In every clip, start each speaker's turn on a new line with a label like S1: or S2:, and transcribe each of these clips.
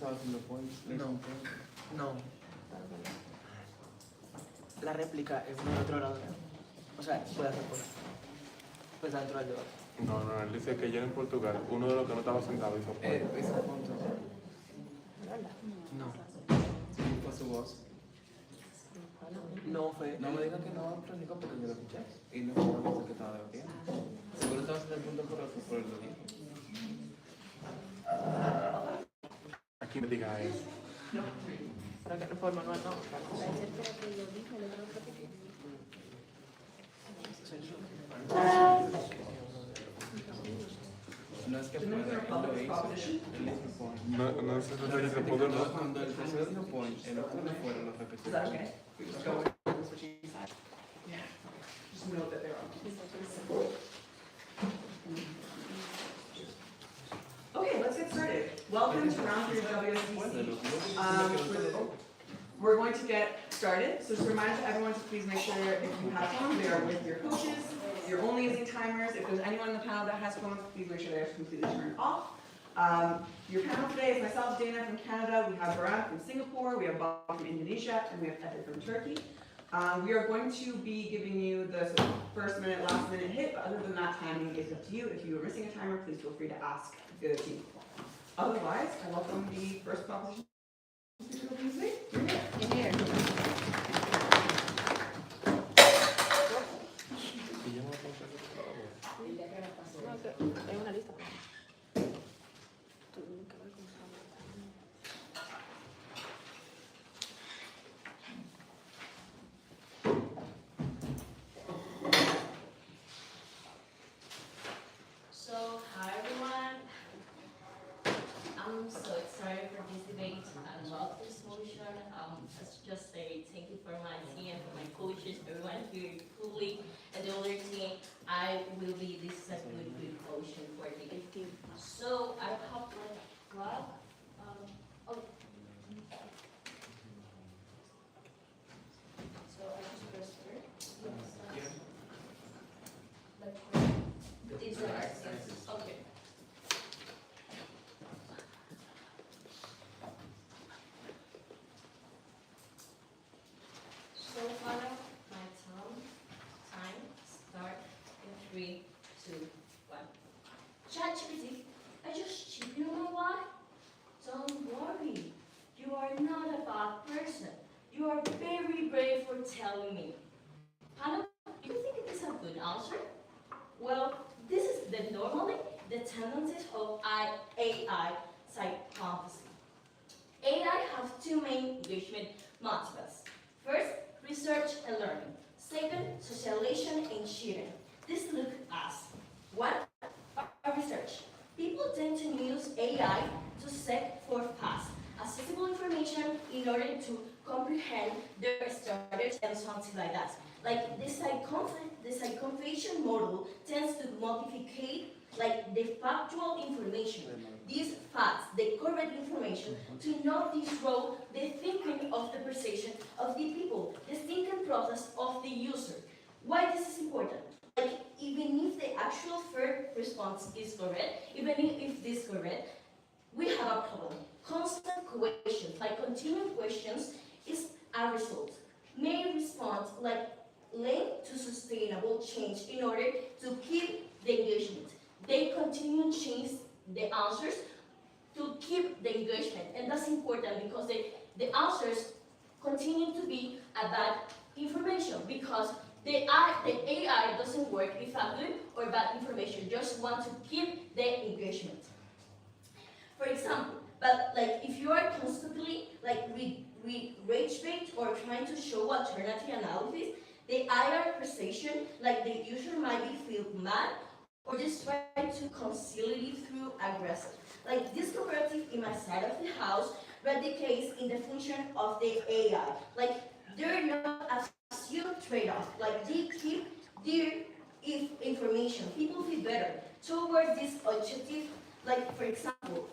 S1: estaba haciendo points.
S2: No. No. La réplica es uno de otro grado, ¿no? O sea, puede hacer cosas. Pues dentro del debate.
S3: No, él dice que ayer en Portugal, uno de los que no estaba sentado hizo points.
S1: Hizo puntos.
S2: No.
S1: ¿Fue su voz?
S2: No fue.
S1: No me digan que no, Francisco, porque yo lo escuché. Y no fue una voz que estaba debatiendo. Seguro estaba haciendo el punto por el lo dijo.
S3: Aquí me diga eso.
S2: Para que por manual no.
S1: No es que pueda, él lo hizo. Él hizo point.
S3: No sé si se dice poder, no.
S1: Cuando el tercero dijo point, el otro no fueron los repetidos.
S4: Okay, let's get started. Welcome to round 3 of WSDC. We're going to get started. So just a reminder to everyone to please make sure if you have phones, they are with your coaches. You're only using timers. If there's anyone in the panel that has phones, please make sure they're completely turned off. Your panel today is myself, Dana from Canada. We have Baran from Singapore. We have Bob from Indonesia, and we have Edith from Turkey. We are going to be giving you the sort of first minute, last minute hit, but other than that, timing is up to you. If you are missing a timer, please feel free to ask the other team. Otherwise, I welcome the first proposition speaker of the evening. You're here.
S5: Hay una lista.
S6: So, hi everyone. I'm so excited for this debate. I love this motion. Let's just say thank you for my team, for my coaches, everyone here fully, and the other team. I will be this is a good motion for the team. So I have like what? So I just press start. Like these are okay. So final, my time start in 3, 2, 1. ChatGPT, I just cheated on my wife. Don't worry, you are not a bad person. You are very brave for telling me. Hannah, you think it is a good answer? Well, this is normally the tendencies of AI psychopathy. AI have two main engagement motives. First, research and learning. Second, socialization and sharing. This look as what are research. People tend to use AI to seek for fast, accessible information in order to comprehend their studies and something like that. Like the psychoconfusion model tends to multiplicate like the factual information, these facts, the correct information, to not disrupt the thinking of the perception of the people, the thinking process of the user. Why this is important? Like even if the actual first response is correct, even if this is correct, we have a problem. Constant questions, like continued questions, is a result. May respond like linked to sustainable change in order to keep the engagement. They continue to change the answers to keep the engagement, and that's important because the answers continue to be about information because the AI doesn't work with a good or bad information, just want to keep the engagement. For example, but like if you are constantly like rage bait or trying to show alternative analysis, the IR perception, like the user might be feel mad or just try to conceal it through aggressive. Like this cooperative in my side of the house replicates in the function of the AI. Like they're not assumed trade-off. Like they keep their information. People feel better towards this objective. Like for example,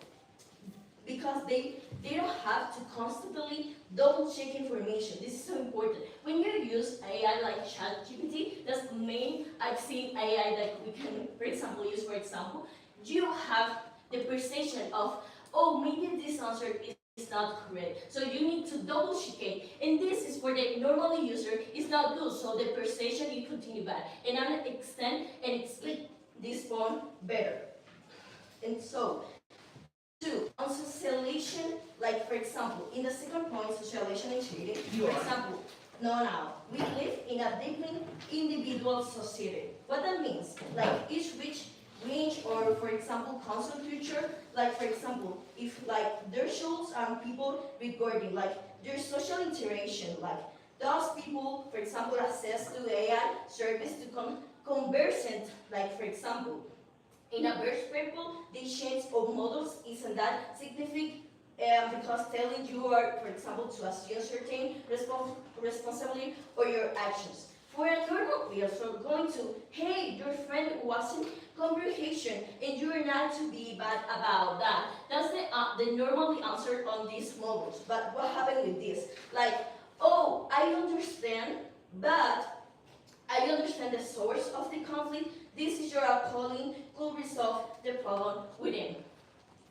S6: because they don't have to constantly double check information. This is so important. When you use AI like ChatGPT, that's the main I've seen AI that we can, for example, use. For example, you have the perception of oh, maybe this answer is not correct. So you need to double check it. And this is for the normal user is not good, so the precision will continue bad. And I'm extend and explain this point better. And so, two, on socialization, like for example, in the second point, socialization and cheating, for example, no, we live in a deeply individual society. What that means, like each range or for example, council future, like for example, if like there shows people regarding like their social interaction, like those people, for example, access to AI service to conversant, like for example, in a birth people, the change of models isn't that significant because telling you are, for example, to assume certain responsibility for your actions. For a normal player, so going to, hey, your friend wasn't comprehension and you're not to be bad about that. That's the normally answer on these models. But what happened with this? Like, oh, I understand, but I understand the source of the conflict. This is your calling could resolve the problem within.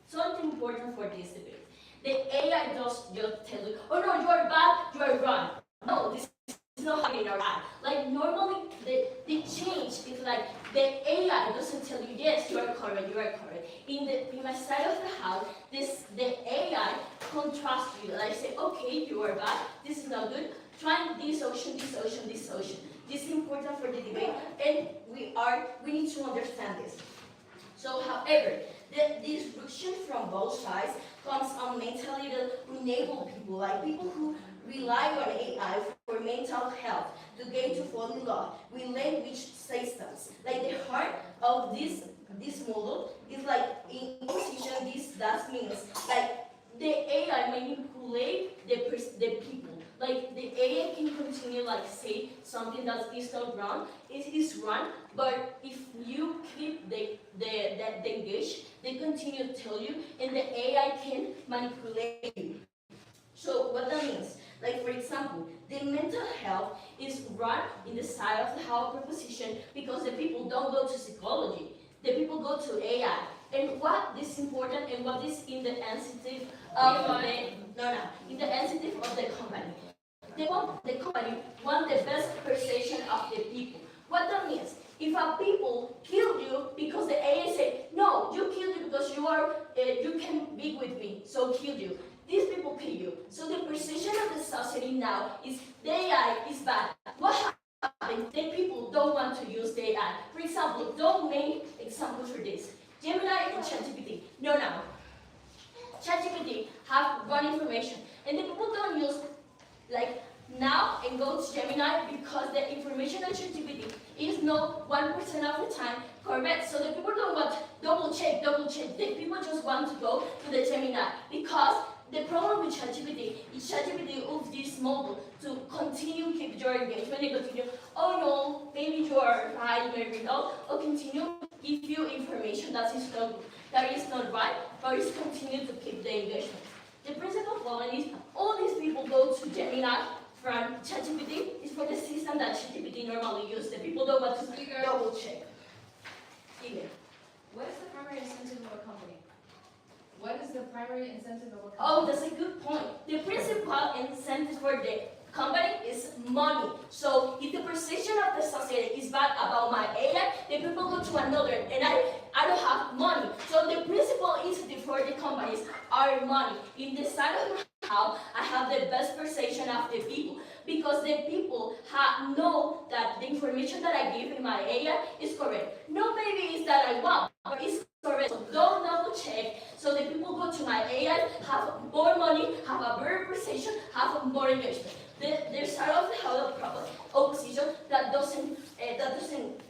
S6: Something important for this debate. The AI does just tell you, oh no, you are bad, you are wrong. No, this is not happening in our eye. Like normally the change is like the AI doesn't tell you, yes, you are correct, you are correct. In my side of the house, the AI contrasts you. Like say, okay, you are bad, this is not good. Try this option, this option, this option. This is important for the debate, and we need to understand this. So, however, the disruption from both sides comes on mentality that enable people, like people who rely on AI for mental health, to get to fall in love with language systems. Like the heart of this model is like in position. That means like the AI manipulate the people. Like the AI can continue like say something that is not wrong, it is wrong, but if you keep the engage, they continue to tell you, and the AI can manipulate you. So what that means, like for example, the mental health is run in the side of the health proposition because the people don't go to psychology, the people go to AI. And what is important and what is in the incentive of in the incentive of the company. The company want the best perception of the people. What that means, if a people kill you because the AI say, no, you killed you because you can be with me, so kill you. These people kill you. So the perception of the society now is the AI is bad. What happens? The people don't want to use the AI. For example, don't make examples for this. Gemini and ChatGPT. No. ChatGPT have wrong information, and the people don't use like now and go to Gemini because the information on ChatGPT is not 1% of the time correct. So the people don't want double check. The people just want to go to the Gemini because the problem with ChatGPT is ChatGPT of this model to continue keep your engagement and continue, oh no, maybe you are right, maybe not, or continue give you information that is not right, but is continue to keep the engagement. The principal problem is all these people go to Gemini from ChatGPT is for the system that ChatGPT normally uses. The people don't want to double check.
S5: What is the primary incentive of a company? What is the primary incentive of a company?
S6: Oh, that's a good point. The principal incentive for the company is money. So if the perception of the society is bad about my AI, the people go to another, and I don't have money. So the principal incentive for the companies are money. In the side of my house, I have the best perception of the people because the people know that the information that I give in my AI is correct. Not maybe it's that I want, but it's correct. So don't double check. So the people go to my AI, have more money, have a better perception, have more engagement. There's a lot of problem opposition that doesn't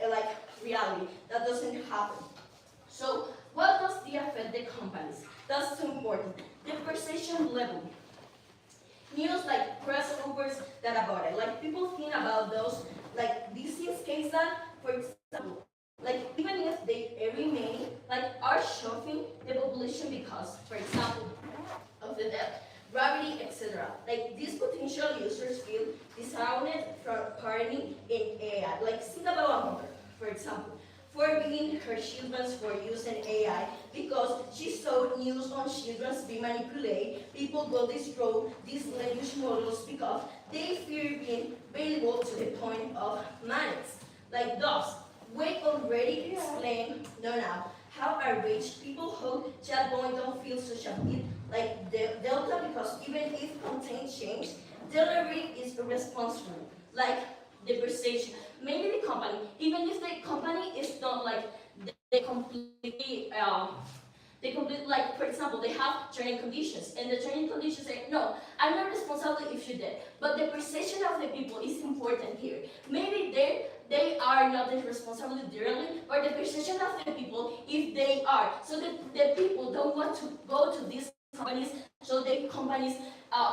S6: like reality. That doesn't happen. So what does the affect the companies? That's so important. The perception level. News like press reports that about it. Like people think about those like disease case that, for example, like even if they remain like are shocking the population because, for example, of the death, gravity, etc. Like these potential users feel disarmed from participating in AI. Like think about a mother, for example, forbidding her children for using AI because she saw news on children being manipulated. People go destroy these language models because they fear being valuable to the point of madness. Like thus, we already explained now how our rich people hope chatbot don't feel such a bit like Delta because even if content change, delivery is irresponsible. Like the perception, maybe the company, even if the company is not like they completely like, for example, they have training conditions, and the training conditions say, no, I'm not responsible if you did. But the perception of the people is important here. Maybe they are not the responsibility directly, but the perception of the people, if they are. So the people don't want to go to these companies, so the companies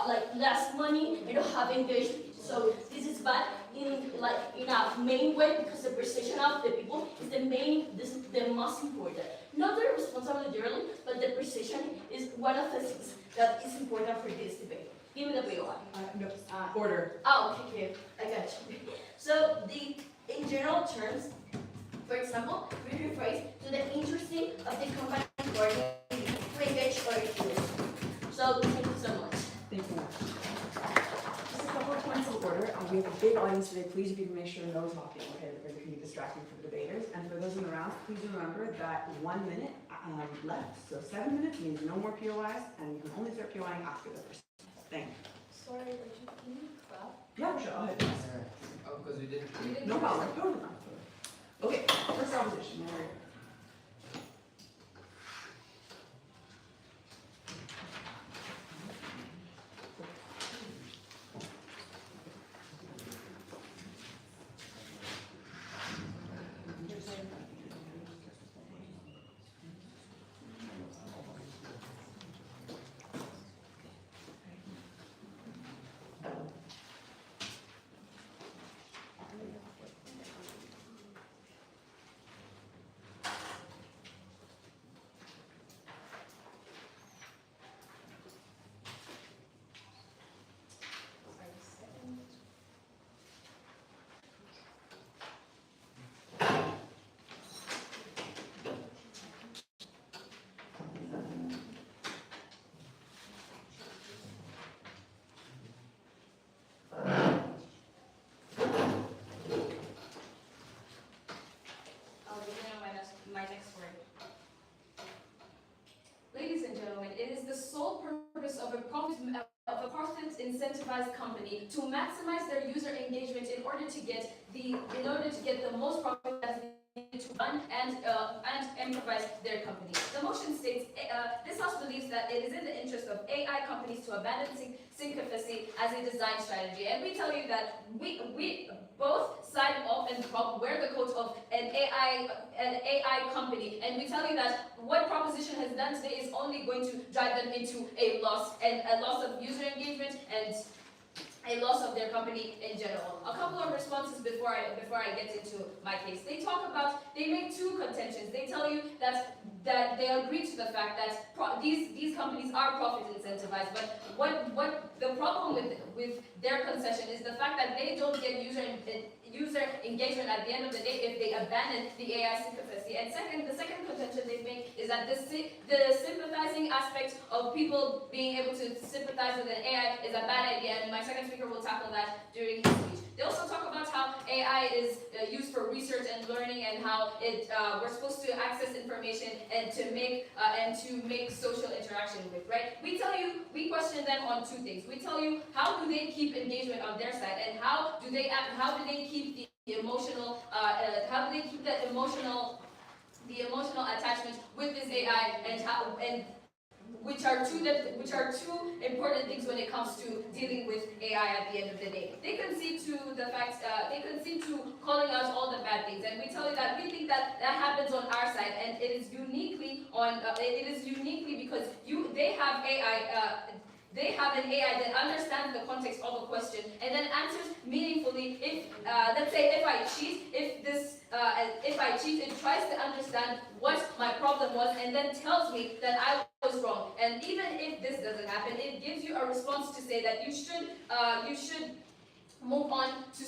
S6: like less money and don't have engagement. So this is bad in a main way because the perception of the people is the most important. Not the responsibility directly, but the precision is one of the things that is important for this debate. Give me the POI.
S4: No, order.
S6: Oh, okay, I got you. So in general terms, for example, we rephrase to the interesting of the company or to engage or influence. So thank you so much.
S4: Thank you. Just a couple of points of order. We have a big audience today. Please, if you can make sure no talking, okay? Because it can be distracting for the debaters. And for those in the round, please do remember that 1 minute left. So 7 minutes means no more POIs, and you can only start POIing after the first. Thank you.
S5: Sorry, Rachel, can you clap?
S4: Yeah, sure. I'll hit this.
S1: Oh, because we didn't.
S4: No problem. Totally fine. Okay, first opposition. There we go.
S5: My next word. Ladies and gentlemen, it is the sole purpose of a profit incentivized company to maximize their user engagement in order to get the most profit that they need to run and improvise their company. The motion states this house believes that it is in the interest of AI companies to abandon syncophacy as a design strategy, and we tell you that we both side off and prop wear the coat of an AI company, and we tell you that what proposition has done today is only going to drive them into a loss of user engagement and a loss of their company in general. A couple of responses before I get into my case. They make two contentions. They tell you that they agree to the fact that these companies are profit incentivized, but what the problem with their concession is the fact that they don't get user engagement at the end of the day if they abandon the AI sympathy. And the second contention they make is that the sympathizing aspect of people being able to sympathize with an AI is a bad idea, and my second speaker will tackle that during his speech. They also talk about how AI is used for research and learning, and how we're supposed to access information and to make social interaction with, right? We question them on two things. We tell you how do they keep engagement on their side, and how do they keep the emotional attachment with this AI, and which are two important things when it comes to dealing with AI at the end of the day. They concede to calling out all the bad things, and we tell you that we think that happens on our side, and it is uniquely because they have AI. They have an AI that understands the context of a question and then answers meaningfully. Let's say if I cheat, it tries to understand what my problem was and then tells me that I was wrong. And even if this doesn't happen, it gives you a response to say that you should move on to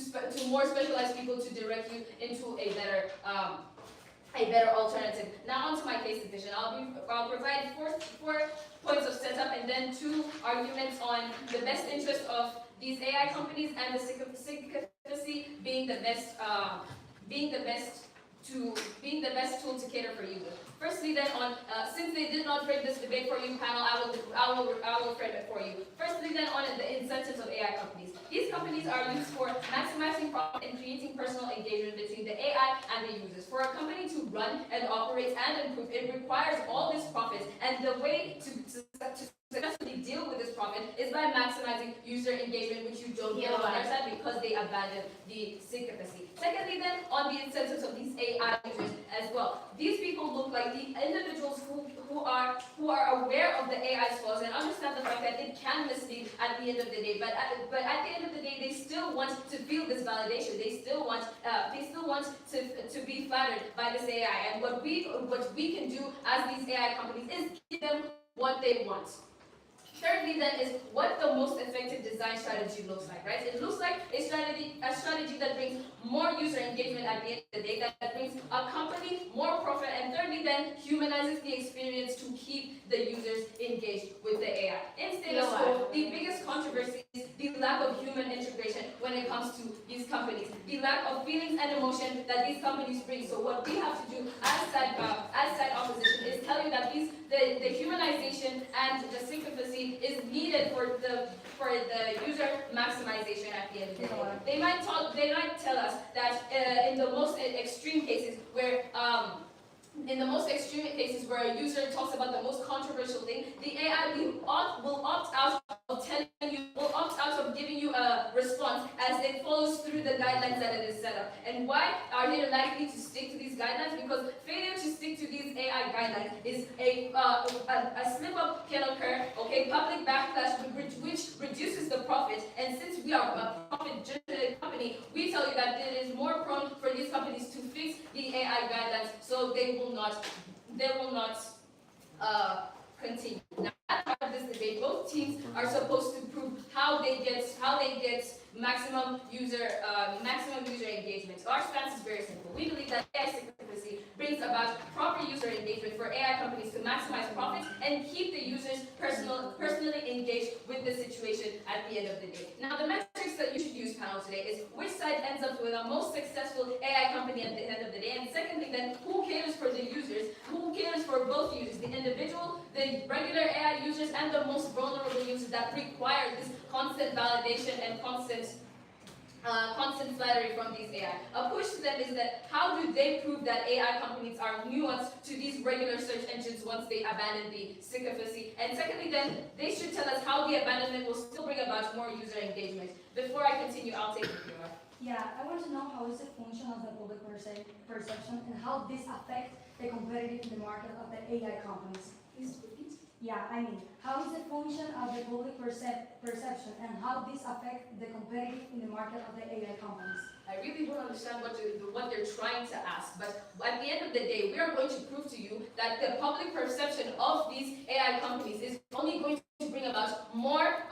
S5: more specialized people to direct you into a better a better alternative. Now onto my case division. I'll provide four points of setup and then 2 arguments on the best interest of these AI companies and the secrecy being the best tool to cater for users. Firstly, then, since they did not frame this debate for you, panel, I will frame it for you. Firstly, then, on the incentives of AI companies. These companies are used for maximizing profit and creating personal engagement between the AI and the users. For a company to run and operate and improve, it requires all this profit, and the way to successfully deal with this profit is by maximizing user engagement, which you don't get on their side because they abandon the secrecy. Secondly, then, on the incentives of these AI users as well. These people look like the individuals who are aware of the AI's flaws and understand the fact that it can mislead at the end of the day. But at the end of the day, they still want to feel this validation. They still want to be flattered by this AI. And what we can do as these AI companies is give them what they want. Thirdly, then, is what the most effective design strategy looks like, right? It looks like a strategy that brings more user engagement at the end of the day, that brings a company more profit, and thirdly, then, humanizes the experience to keep the users engaged with the AI. In status quo, the biggest controversy is the lack of human integration when it comes to these companies, the lack of feelings and emotion that these companies bring. So what we have to do as side opposition is tell you that the humanization and the secrecy is needed for the user maximization at the end of the day. They might tell us that in the most extreme cases where a user talks about the most controversial thing, the AI will opt out of giving you a response as it follows through the guidelines that it is set up. And why are they likely to stick to these guidelines? Because failure to stick to these AI guidelines is a slip-up can occur, okay, public backlash which reduces the profit. And since we are a profit-generated company, we tell you that it is more prone for these companies to fix the AI guidelines so they will not continue. Now, as part of this debate, both teams are supposed to prove how they get maximum user engagement. Our stance is very simple. We believe that AI secrecy brings about proper user engagement for AI companies to maximize profits and keep the users personally engaged with the situation at the end of the day. Now, the metrics that you should use, panel, today is which side ends up with the most successful AI company at the end of the day, and secondly, then, who caters for the users, who caters for both users, the individual, the regular AI users, and the most vulnerable users that require this constant validation and constant flattery from these AI. A push to them is that how do they prove that AI companies are nuanced to these regular search engines once they abandon the secrecy? And secondly, then, they should tell us how the abandonment will still bring about more user engagement. Before I continue, I'll take it from you.
S7: Yeah, I want to know how is the function of the public perception and how this affects the competitive in the market of the AI companies.
S5: Please repeat.
S7: Yeah, I mean, how is the function of the public perception and how this affects the competitive in the market of the AI companies?
S5: I really don't understand what they're trying to ask, but at the end of the day, we are going to prove to you that the public perception of these AI companies is only going to bring about more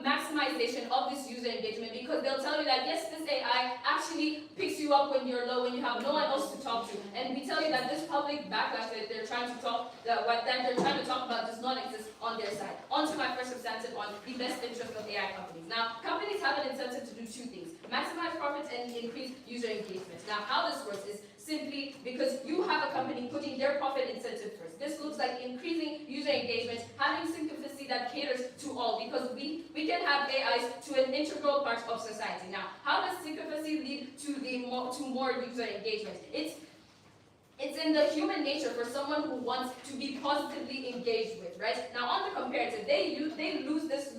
S5: maximization of this user engagement, because they'll tell you that yes, this AI actually picks you up when you're low, when you have no one else to talk to, and we tell you that this public backlash that they're trying to talk about does not exist on their side. On to my first substantive on the best interest of AI companies. Now, companies have an incentive to do 2 things: maximize profits and increase user engagement. Now, how this works is simply because you have a company putting their profit incentive first. This looks like increasing user engagement, having secrecy that caters to all, because we can have AIs to an integral part of society. Now, how does secrecy lead to more user engagement? It's in the human nature for someone who wants to be positively engaged with, right? Now, on the comparative, they lose this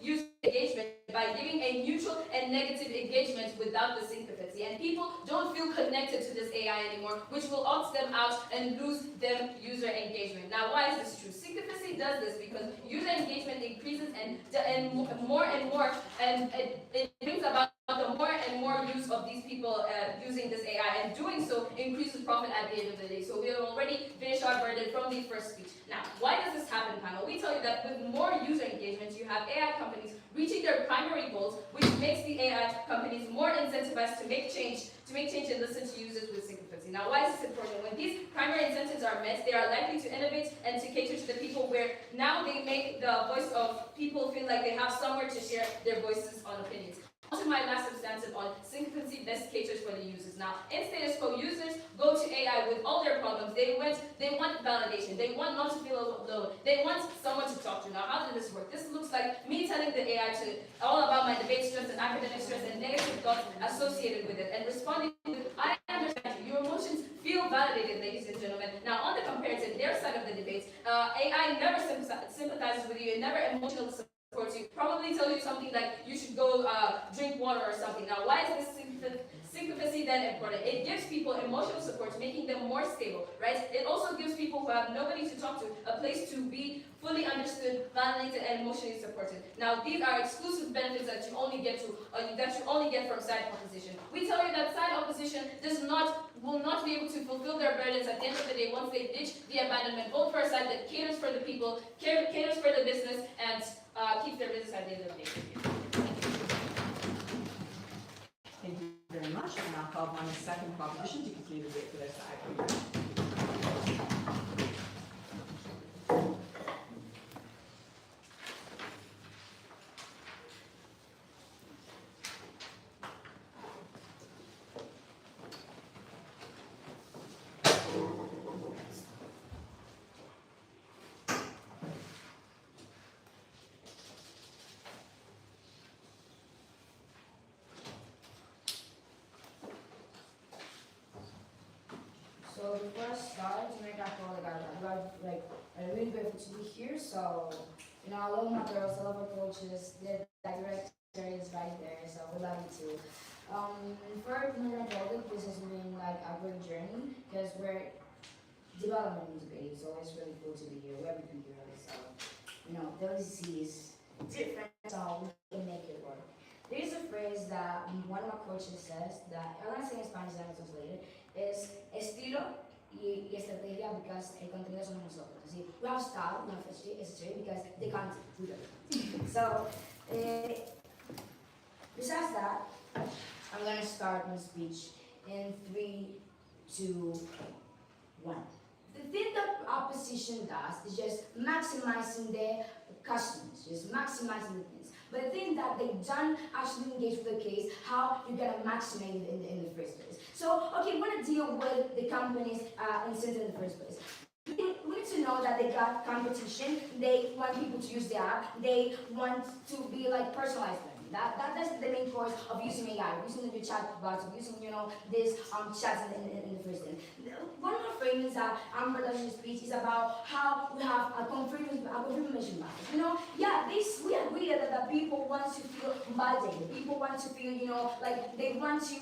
S5: user engagement by giving a neutral and negative engagement without the secrecy. And people don't feel connected to this AI anymore, which will opt them out and lose them user engagement. Now, why is this true? Secrecy does this because user engagement increases and more, and it brings about the more and more use of these people using this AI, and doing so increases profit at the end of the day. So we have already finished our verdict from the first speech. Now, why does this happen, panel? We tell you that with more user engagement, you have AI companies reaching their primary goals, which makes the AI companies more incentivized to make change and listen to users with secrecy. privacy. Now, why is this important? When these primary incentives are met, they are likely to innovate and to cater to the people, where now they make the voice of people feel like they have somewhere to share their voices on opinions. On to my last substantive on syncophancy best caters for the users. Now, in status quo, users go to AI with all their problems. They want validation. They want not to feel alone. They want someone to talk to. Now, how does this work? This looks like me telling the AI to all about my debate stress and academic stress and negative thoughts associated with it, and responding with, I understand you. Your emotions feel validated, ladies and gentlemen. Now, on the comparative, their side of the debate, AI never sympathizes with you. It never emotionally supports you. Probably tell you something like you should go drink water or something. Now, why is this syncophancy then important? It gives people emotional support, making them more stable, right? It also gives people who have nobody to talk to a place to be fully understood, validated, and emotionally supported. Now, these are exclusive benefits that you only get from side opposition. We tell you that side opposition will not be able to fulfill their burdens at the end of the day once they ditch the abandonment. Vote for a side that caters for the people, caters for the business, and keeps their business at the end of the day.
S4: Thank you very much, and I'll call upon the second proposition to continue the debate for their side.
S8: So before I start, to make our call, I'm really grateful to be here. So, I love my girls, I love our coaches, the director is right there, so we love you too. For Dominican Republic, this has been like a great journey because we're developing debate, so it's really cool to be here. We haven't been here, so WSDC is different, so we can make it work. There's a phrase that one of my coaches says that I'm gonna say in Spanish and I'll translate it. Es estilo y estrategia because el contenido somos nosotros. Así, we have style, we have strategy because the content we do. So, besides that, I'm gonna start my speech in 3, 2, 1. The thing that opposition does is just maximizing their customers, just maximizing the things. But the thing that they don't actually engage with the case, how you're gonna maximize it in the first place. So, okay, we wanna deal with the companies incentive in the first place. We need to know that they got competition, they want people to use the app, they want to be like personalized learning. That's the main course of using AI, using the chat bots, of using, this chats in the first thing. One of the framings that I'm presenting speech is about how we have a confirmation bias. We agree that the people want to feel validated. People want to feel, like they want to,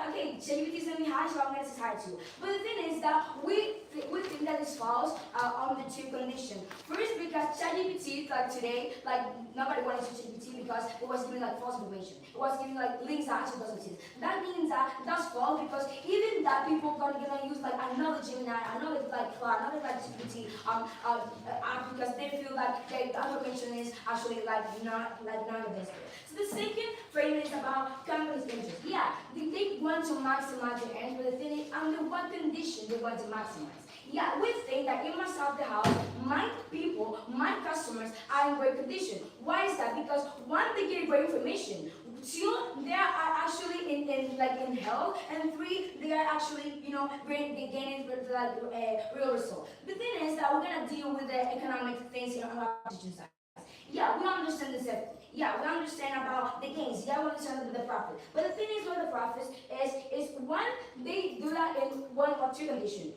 S8: okay, ChatGPT is going to be high, so I'm going to say high too. But the thing is that we think that is false on the two conditions. First, because ChatGPT, like today, like nobody wanted to ChatGPT because it was giving like false information. It was giving like links that actually doesn't exist. That means that that's false because even that people are gonna use like another Gemini, another GPT app because they feel like the information is actually like not the best. So the second frame is about companies' interest. Yeah, they want to maximize their earnings, but the thing is, under what condition they want to maximize. Yeah, we think that in myself the house, my people, my customers are in great condition. Why is that? Because one, they get great information. Two, they are actually in health, and three, they are actually gaining real result. The thing is that we're gonna deal with the economic things on our opposition side. Yeah, we understand the safety. Yeah, we understand about the gains. Yeah, we understand the profit. But the thing is with the profits is one, they do that in one or two conditions.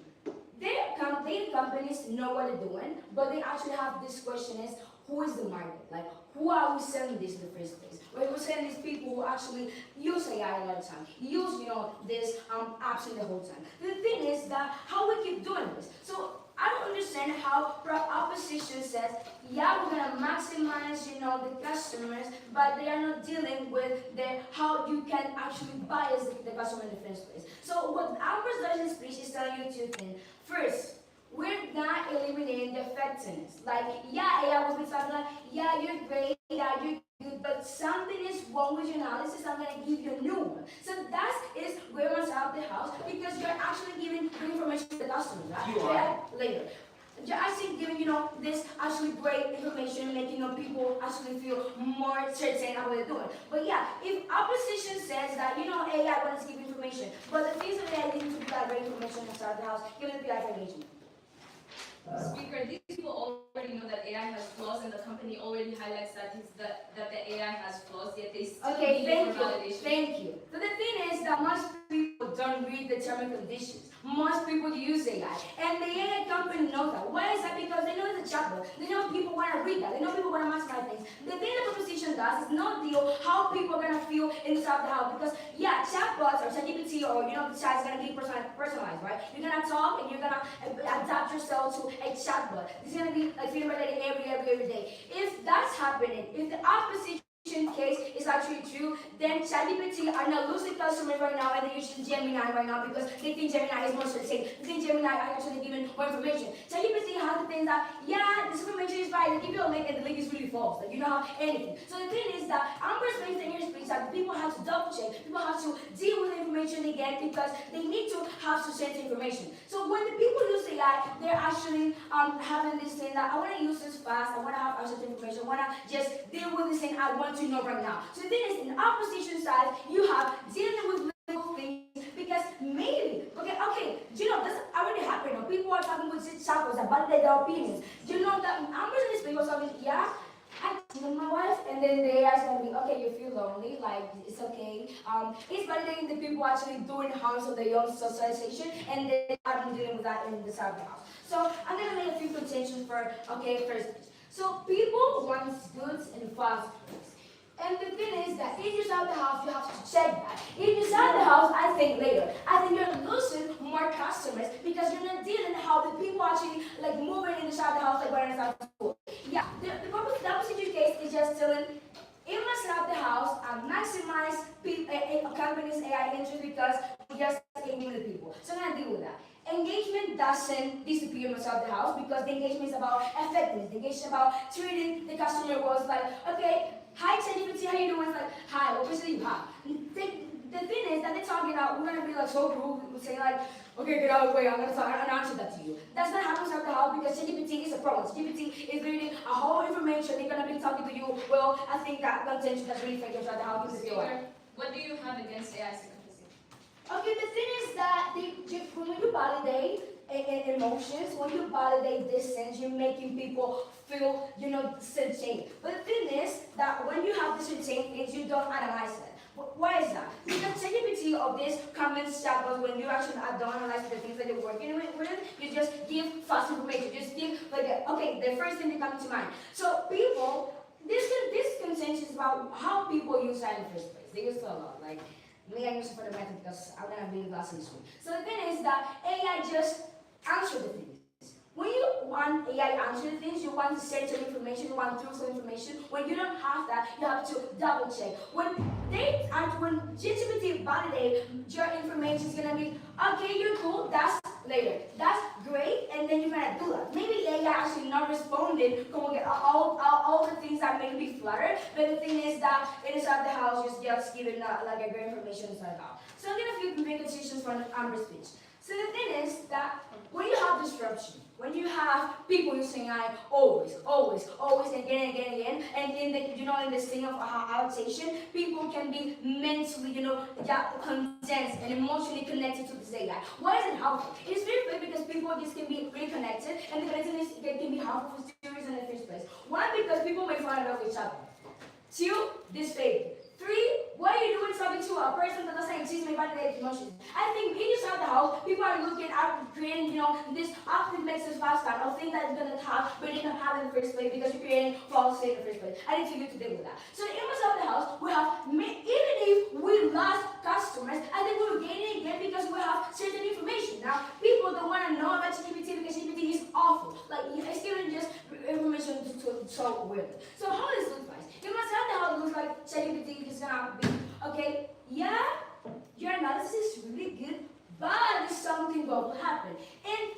S8: They companies know what they're doing, but they actually have this question is, who is the market? Like, who are we selling this in the first place? We're selling these people who actually use AI a lot of time, use, this apps in the whole time. The thing is that how we keep doing this. So I don't understand how opposition says, yeah, we're gonna maximize, the customers, but they are not dealing with how you can actually bias the customer in the first place. So what our presentation speech is telling you two things. First, we're not eliminating the effectiveness. Like, yeah, AI will be talking like, yeah, you're great, yeah, you're good, but something is wrong with your analysis. I'm gonna give you a new one. So that is where myself inside the house because you're actually giving good information to the customers, right?
S2: You are.
S8: Yeah, later. You're actually giving, this actually great information, making people actually feel more certain of what they're doing. But yeah, if opposition says that, AI wants to give information, but the things that AI need to provide great information inside the house, give it the AI engagement.
S5: Speaker, these people already know that AI has flaws, and the company already highlights that the AI has flaws, yet they still
S8: Okay,
S5: need
S8: thank
S5: it for
S8: you.
S5: validation.
S8: Thank you. So the thing is that most people don't read the terms and conditions. Most people use AI. And the AI company knows that. Why is that? Because they know it's a chatbot. They know people want to read that. They know people want to maximize things. The thing the proposition does is not deal how people are going to feel inside the house. Because, yeah, chatbots or ChatGPT or, the chat is going to be personalized, right? You're going to talk and you're going to adapt yourself to a chatbot. It's going to be like feeling related every day. If that's happening, if the opposition case is actually true, then ChatGPT are not losing customers right now and they're using Gemini right now because they think Gemini is more certain. They think Gemini are actually giving more information. ChatGPT has the thing that, yeah, this information is right, they give you a link and the link is really false. Like, you don't have anything. So the thing is that Amber's based in your speech that people have to double check, people have to deal with the information they get because they need to have certain information. So when the people use AI, they're actually having this thing that I want to use this fast, I want to have certain information, I want to just deal with this thing I want to know right now. So the thing is, in the opposition side, you have dealing with little things because maybe, okay, this already happened. People are talking with circles about their opinions. That Amber's in this people talking, yeah, I told my wife, and then the AI is going to be, okay, you feel lonely, like, it's okay. It's validating the people actually doing harm to their own socialization, and they are dealing with that in the South House. So I'm going to make a few contentions for, first. So people want goods and fast goods. And the thing is that if you sell the house, you have to check that. If you sell the house, I think later. I think you're losing more customers because you're not dealing how the people actually like moving in the sell the house like when it's out of school. Yeah, the opposite case is just telling it must sell the house and maximize a company's AI interest because we just engaging the people. So I'm gonna deal with that. Engagement doesn't disappear inside the house because the engagement is about effectiveness. The engagement is about treating the customer was like, okay, hi ChatGPT, how you doing? It's like, hi, what question do you have? The thing is that they're talking about, we're gonna be like so rude, we say like, okay, get out of the way, I'm gonna talk and answer that to you. That's not happening inside the house because ChatGPT is a problem. ChatGPT is reading a whole information, they're gonna be talking to you. Well, I think that contention that's really fake inside the house is
S5: Speaker, what do you have against AI secrecy?
S8: Okay, the thing is that when you validate emotions, when you validate distance, you're making people feel, certain. But the thing is that when you have this certain things, you don't analyze it. Why is that? Because ChatGPT of this comments chatbots, when you actually don't analyze the things that you're working with, you just give fast information. You just give the first thing that comes to mind. So people, this contention is about how people use that in the first place. They use it a lot. Like me, I use it for the method because I'm gonna be in class in school. So the thing is that AI just answer the things. When you want AI answer the things, you want to search some information, you want to through some information. When you don't have that, you have to double check. When ChatGPT validate your information, is gonna be okay, you're cool, that's later. That's great, and then you're gonna do that. Maybe AI actually not responding, all the things that make me flutter, but the thing is that inside the house, just giving like a great information inside the house. So I'm gonna make decisions from Amber's speech. So the thing is that when you have disruption, when you have people using AI always, again, and in this thing of adaptation, people can be mentally, condensed and emotionally connected to this AI. Why is it helpful? It is very good because people just can be really connected, and the connectedness can be harmful for serious in the first place. One, because people may fall in love with each other. Two, this fake. Three, why are you doing something to a person that doesn't exist may validate emotions? I think inside the house, people are looking at creating, this often makes us fast time, or thing that is gonna have, but it didn't have in the first place because you're creating false state in the first place. I need you to deal with that. So inside the house, we have, even if we lost customers, I think we will gain it again because we have certain information. Now, people don't want to know about GPT because GPT is awful. Like, it's giving just information to so weird. So how does this look like? You must have the how it looks like ChatGPT is gonna be, okay, yeah, your analysis is really good, but there's something that will happen. And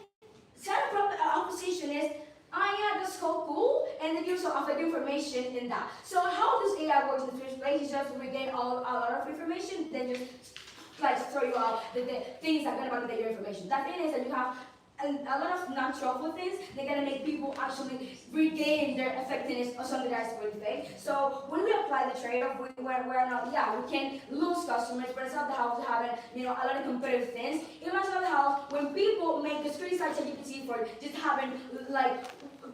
S8: side of the opposition is, yeah, that's so cool, and then you also offer information in that. So how does AI work in the first place? You just regain a lot of information, then just like throw you out the things that are gonna validate your information. The thing is that you have a lot of non-truthful things. They're gonna make people actually regain their effectiveness or something that's really fake. So when we apply the trade-off, we're not, yeah, we can lose customers, but it's not the house having, you know, a lot of competitive things. It must not the house when people make this criticize ChatGPT for just having like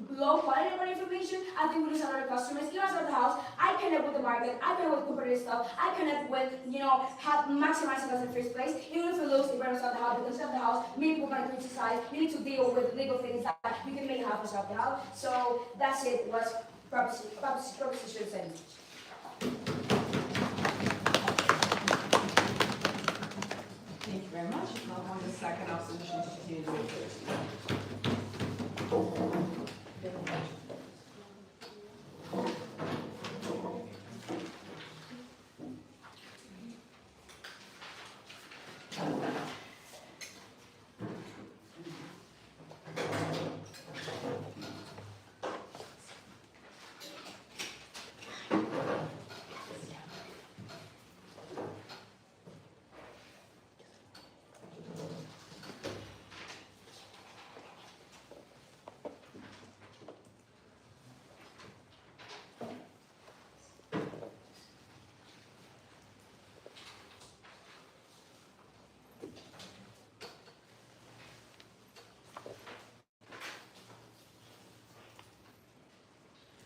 S8: low quality of information. I think we lose a lot of customers. Even outside the house, I connect with the market, I connect with competitive stuff, I connect with, you know, have maximizing us in the first place. Even if we lose the brand outside the house, because outside the house, many people might criticize. You need to deal with legal things that you can make happen outside the house. So that's it. Was proposition 7.
S4: Thank you very much. Now on the second opposition to continue the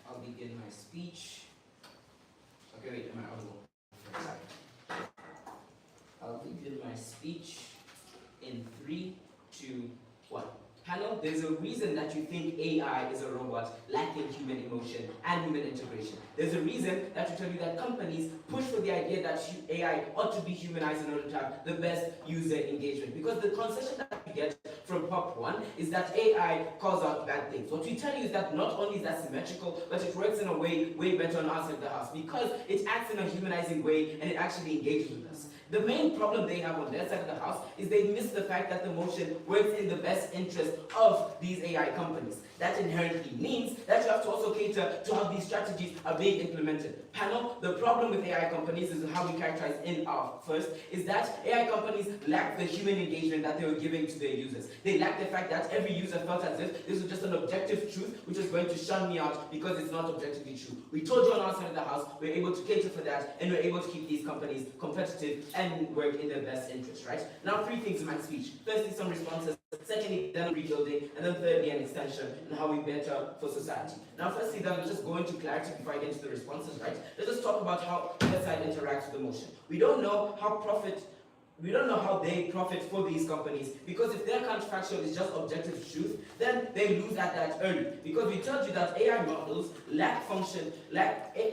S9: I'll begin my speech. Okay, wait, am I audible? Sorry. I'll begin my speech in 3, 2, 1. Panel, there's a reason that you think AI is a robot lacking human emotion and human integration. There's a reason that will tell you that companies push for the idea that AI ought to be humanized in order to have the best user engagement. Because the concession that you get from Pop 1 is that AI calls out bad things. What we tell you is that not only is that symmetrical, but it works in a way better on our side of the house because it acts in a humanizing way and it actually engages with us. The main problem they have on their side of the house is they miss the fact that the motion works in the best interest of these AI companies. That inherently means that you have to also cater to how these strategies are being implemented. Panel, the problem with AI companies is how we characterize in our first, is that AI companies lack the human engagement that they were giving to their users. They lack the fact that every user felt as if this was just an objective truth which is going to shun me out because it's not objectively true. We told you on our side of the house, we're able to cater for that and we're able to keep these companies competitive and work in their best interest, right? Now 3 things in my speech. Firstly, some responses. Secondly, then rebuilding, and then thirdly, an extension and how we better for society. Now, firstly, then let's just go into clarity before I get into the responses, right? Let's just talk about how the side interacts with the motion. We don't know how they profit for these companies because if their counterfactual is just objective truth, then they lose at that early. Because we told you that AI models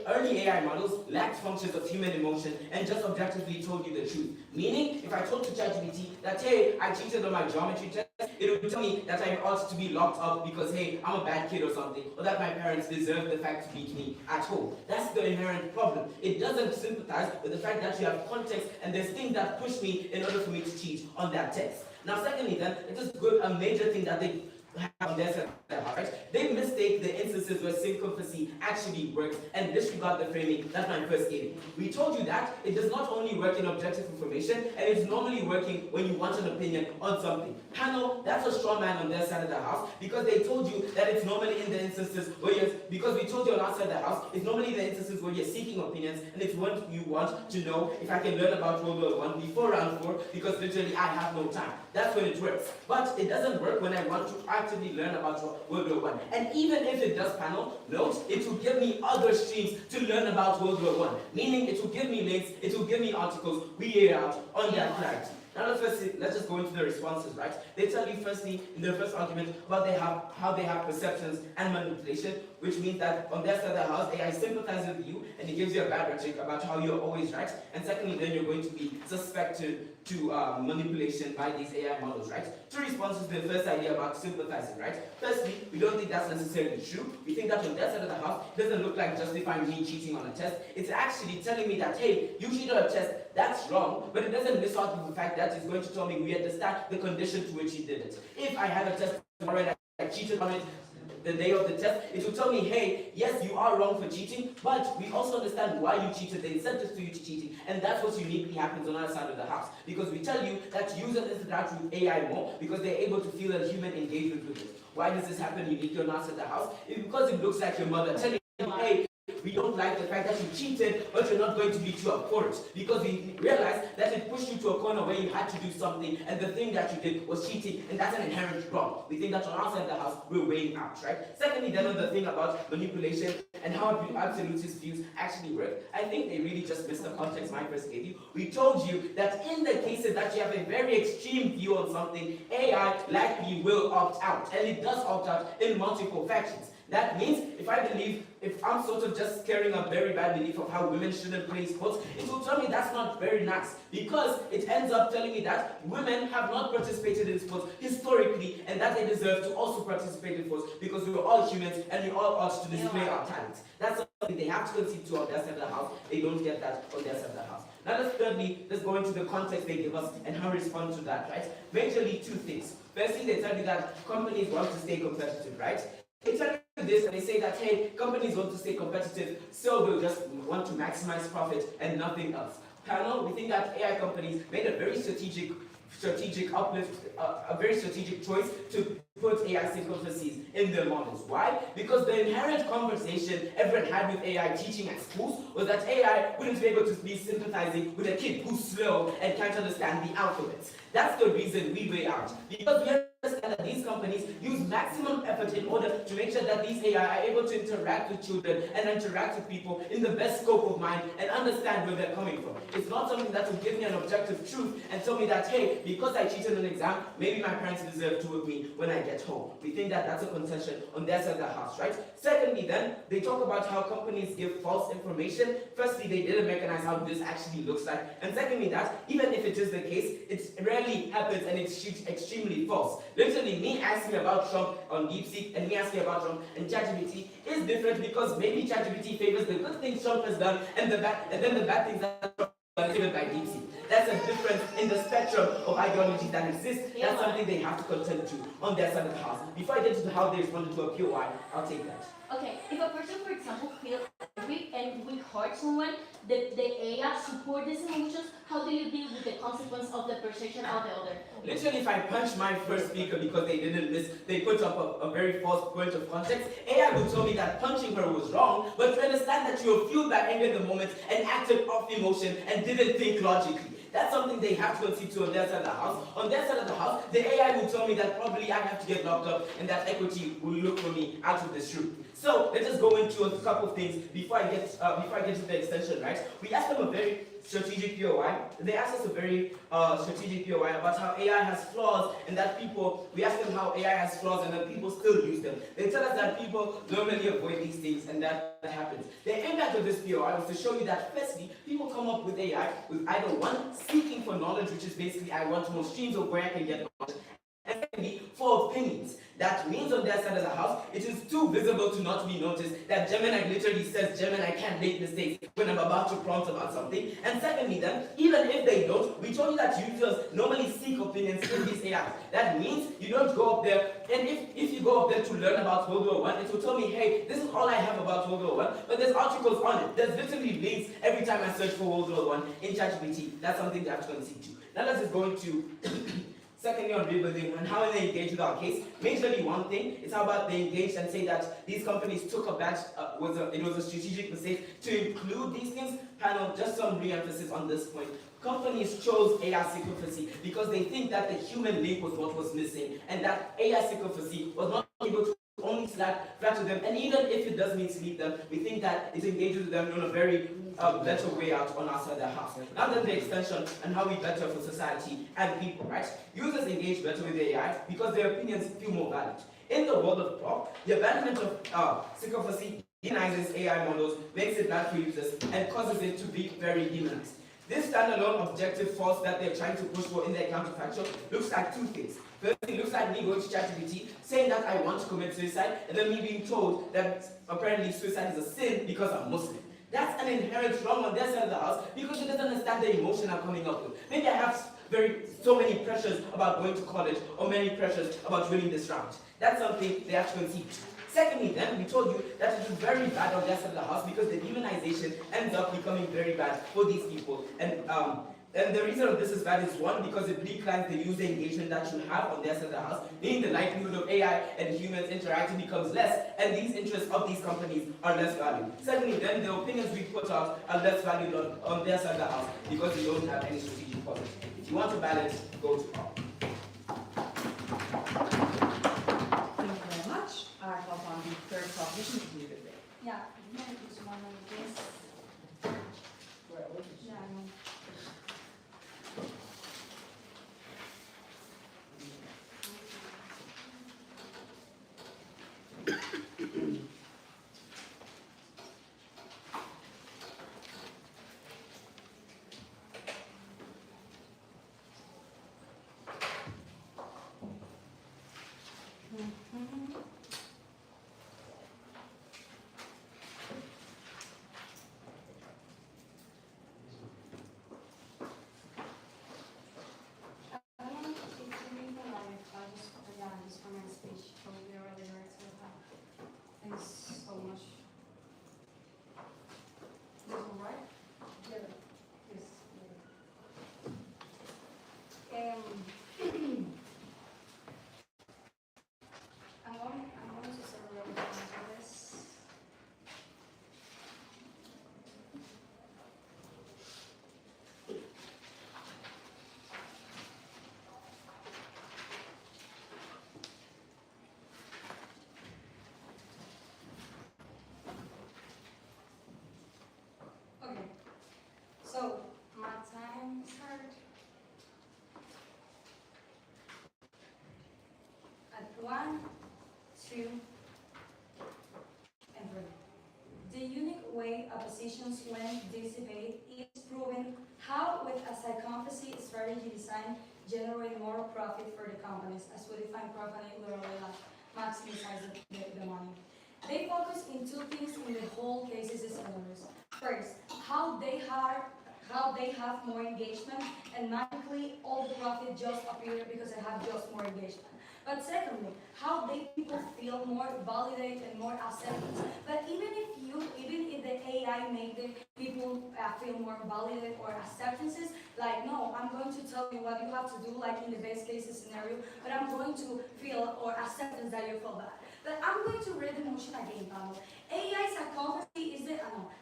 S9: early AI models lacked functions of human emotion and just objectively told you the truth. Meaning, if I told to ChatGPT that, hey, I cheated on my geometry test, it would tell me that I ought to be locked up because, hey, I'm a bad kid or something, or that my parents deserve the fact to beat me at home. That's the inherent problem. It doesn't sympathize with the fact that you have context and there's things that push me in order for me to cheat on that text. Now, secondly, then, it is good, a major thing that they have on their side, right? They mistake the instances where syncophacy actually works and disregard the framing. That's my first statement. We told you that it does not only work in objective information, and it's normally working when you want an opinion on something. Panel, that's a straw man on their side of the house because they told you that it's normally in the instances where because we told you on our side of the house, it's normally the instances where you're seeking opinions and it's when you want to know if I can learn about World War I before round 4 because literally I have no time. That's when it works. But it doesn't work when I want to actively learn about World War I. And even if it does, panel, note, it will give me other streams to learn about World War I. Meaning it will give me links, it will give me articles, we lay out on that clarity. Now let's just go into the responses, right? They tell you firstly, in their first argument, about how they have perceptions and manipulation, which means that on their side of the house, AI sympathizes with you and it gives you a bad rhetoric about how you're always right. And secondly, then you're going to be suspected to manipulation by these AI models, right? 2 responses to the first idea about sympathizing, right? Firstly, we don't think that's necessarily true. We think that on their side of the house, it doesn't look like justifying me cheating on a test. It's actually telling me that, hey, you cheated on a test, that's wrong, but it doesn't miss out with the fact that it's going to tell me we understand the condition to which he did it. If I had a test tomorrow and I cheated on it, the day of the test, it will tell me, hey, yes, you are wrong for cheating, but we also understand why you cheated, the incentives to you to cheating, and that's what uniquely happens on our side of the house. Because we tell you that users interact with AI more because they're able to feel a human engagement with it. Why does this happen uniquely on our side of the house? It's because it looks like your mother telling you, hey, we don't like the fact that you cheated, but you're not going to beat you up for it. Because we realized that it pushed you to a corner where you had to do something, and the thing that you did was cheating, and that's an inherent wrong. We think that on our side of the house, we're weighing out, right? Secondly, then on the thing about manipulation and how absolutist views actually work, I think they really just missed the context my first gave you. We told you that in the cases that you have a very extreme view on something, AI likely will opt out, and it does opt out in multiple factions. That means if I'm sort of just carrying a very bad belief of how women shouldn't play sports, it will tell me that's not very nice, because it ends up telling me that women have not participated in sports historically, and that they deserve to also participate in sports because we are all humans and we all ought to display our talents. That's something they have to concede to on their side of the house. They don't get that on their side of the house. Now let's go into the context they give us and how we respond to that, right? Majorly two things. Firstly, they tell you that companies want to stay competitive, right? They tell you this and they say that, hey, companies want to stay competitive, so they'll just want to maximize profit and nothing else. Panel, we think that AI companies made a very strategic uplift, a very strategic choice to put AI synchronicities in their models. Why? Because the inherent conversation everyone had with AI teaching at schools was that AI wouldn't be able to be sympathizing with a kid who's slow and can't understand the alphabet. That's the reason we weigh out. Because we understand that these companies use maximum effort in order to make sure that these AI are able to interact with children and interact with people in the best scope of mind and understand where they're coming from. It's not something that will give me an objective truth and tell me that, hey, because I cheated an exam, maybe my parents deserve to with me when I get home. We think that that's a contention on their side of the house, right? Secondly, then, they talk about how companies give false information. Firstly, they didn't recognize how this actually looks like. And secondly, that even if it is the case, it rarely happens and it's extremely false. Literally, me asking about Trump on DeepSeek and me asking about Trump and ChatGPT is different because maybe ChatGPT favors the good things Trump has done and then the bad things that Trump has done favored by DeepSeek. That's a difference in the spectrum of ideologies that exist. That's something they have to contend to on their side of the house. Before I get to how they responded to a POI, I'll take that.
S6: Okay, if a person, for example, feels angry and we hurt someone, the AI support these emotions, how do you deal with the consequence of the perception of the other?
S9: Literally, if I punch my first speaker because they put up a very false point of context, AI will tell me that punching her was wrong, but to understand that you were fueled by anger in the moment and acted off emotion and didn't think logically. That's something they have to concede to on their side of the house. On their side of the house, the AI will tell me that probably I have to get locked up and that equity will look for me out of this room. So let's just go into a couple of things before I get to the extension, right? We asked them a very strategic POI. They asked us a very strategic POI about how AI has flaws and that we asked them how AI has flaws and that people still use them. They tell us that people normally avoid these things and that happens. The impact of this POI was to show you that firstly, people come up with AI with either one, seeking for knowledge, which is basically I want more streams of where I can get knowledge, and secondly, for opinions. That means on their side of the house, it is too visible to not be noticed that Gemini literally says, Gemini can't make mistakes when I'm about to prompt about something. And secondly then, even if they don't, we told you that users normally seek opinions in these AIs. That means you don't go up there, and if you go up there to learn about World War I, it will tell me, hey, this is all I have about World War I, but there's articles on it. There's literally links every time I search for World War I in ChatGPT. That's something they have to concede to. Now let's just go into secondly, on rebuilding and how they engage with our case. Majorly one thing is how about they engaged and say that these companies took a batch, it was a strategic mistake to include these things. Panel, just some re-emphasis on this point. Companies chose AI secrecy because they think that the human link was what was missing and that AI secrecy was not able to only flatter them, and even if it does mislead them, we think that it engages with them in a very better way out on our side of the house. Now then the extension and how we better for society and people, right? Users engage better with AI because their opinions feel more valid. In the world of prop, the abandonment of secrecy demonizes AI models, makes it bad for users, and causes it to be very demonized. This standalone objective force that they're trying to push for in their counterfactual looks like two things. First, it looks like me going to ChatGPT, saying that I want to commit suicide, and then me being told that apparently suicide is a sin because I'm Muslim. That's an inherent wrong on their side of the house because it doesn't understand the emotion I'm coming up with. Maybe I have so many pressures about going to college or many pressures about winning this round. That's something they have to concede to. Secondly, then, we told you that it is very bad on their side of the house because the demonization ends up becoming very bad for these people. And the reason of this is bad is one, because it declines the user engagement that you have on their side of the house, meaning the likelihood of AI and humans interacting becomes less, and these interests of these companies are less valued. Secondly, then, the opinions we put out are less valued on their side of the house because they don't have any strategic policy. If you want to balance, go to all.
S4: Thank you very much. I call upon the third proposition to do the debate.
S7: Yeah, maybe this one of this. Yeah, I know. For my speech, probably already heard thanks so much. This one, right? Yeah. Yes. I'm going to say a little bit into this. Okay, so my time started at 1, 2, and 3. The unique way oppositions win this debate is proving how, with a psychopathy strategy design, generate more profit for the companies, as we define profit literally like maximize the money. They focus in two things in the whole cases scenarios. First, how they have more engagement, and magically all the profit just appear because they have just more engagement. But secondly, how they people feel more validated and more acceptance. But even if the AI make the people feel more validated or acceptances, like no, I'm going to tell you what you have to do, like in the best case scenario, but I'm going to feel or acceptance that you feel bad. But I'm going to read the motion again, Pablo. AI psychopathy is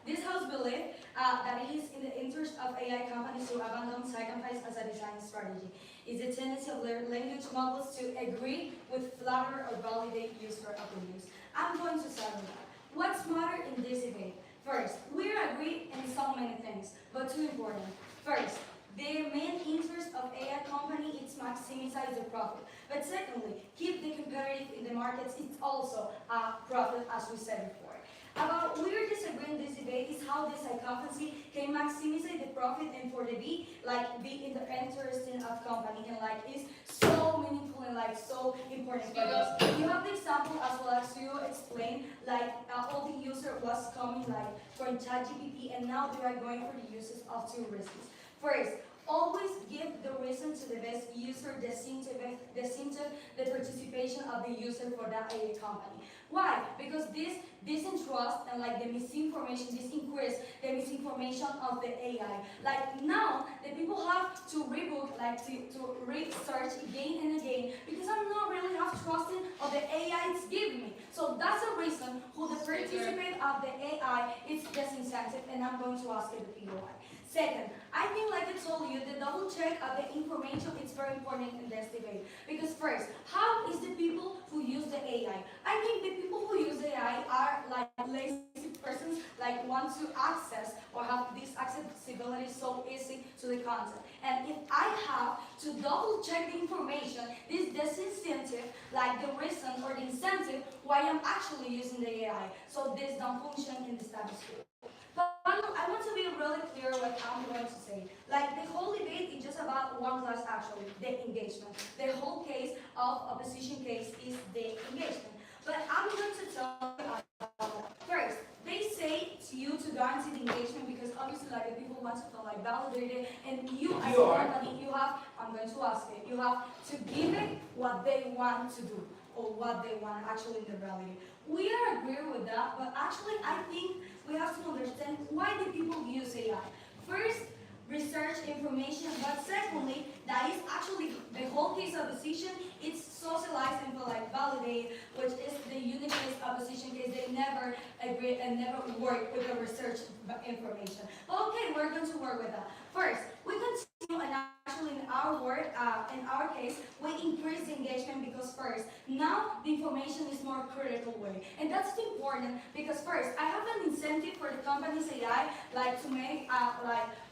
S7: this house believe that it is in the interest of AI companies to abandon psychopathy as a design strategy. It's the tendency of language models to agree with flatter or validate user opinions. I'm going to start with that. What's matter in this debate? First, we agree in so many things, but two important. First, the main interest of AI company is maximize the profit. But secondly, keep the competitive in the markets. It's also a profit, as we said before. About we're disagreeing in this debate is how the psychopathy can maximize the profit and for the be in the interest of company and like is so meaningful and like so important for us. You have the example as well as you explained like all the user was coming like from ChatGPT and now they are going for the uses of two reasons. First, always give the reason to the best user, the the participation of the user for that AI company. Why? Because this distrust and like the misinformation, this increase the misinformation of the AI. Like now, the people have to rebook, like to research again and again because I'm not really have trusting of the AI it's giving me. So that's the reason who the participant of the AI is disincentive, and I'm going to ask you the people why. Second, I think like I told you, the double check of the information is very important in this debate. Because first, how is the people who use the AI? I think the people who use AI are like lazy persons, like want to access or have this accessibility so easy to the content. And if I have to double check the information, this disincentive, like the reason or the incentive why I'm actually using the AI. So this don't function in the status quo. But I want to be really clear what I'm going to say. Like the whole debate is just about one class actually, the engagement. The whole case of opposition case is the engagement. But I'm going to tell you first, they say to you to guarantee the engagement because obviously like the people want to feel like validated and you as a company, you have, I'm going to ask it, you have to give it what they want to do or what they want actually in the reality. We are agree with that, but actually I think we have to understand why the people use AI. First, research information, but secondly, that is actually the whole case opposition. It's socialized and like validate, which is the unique case opposition case. They never agree and never work with the research information. But okay, we're going to work with that. First, we continue and actually in our work, in our case, we increase the engagement because first, now the information is more critical way. And that's important because first, I have an incentive for the company's AI, like to make,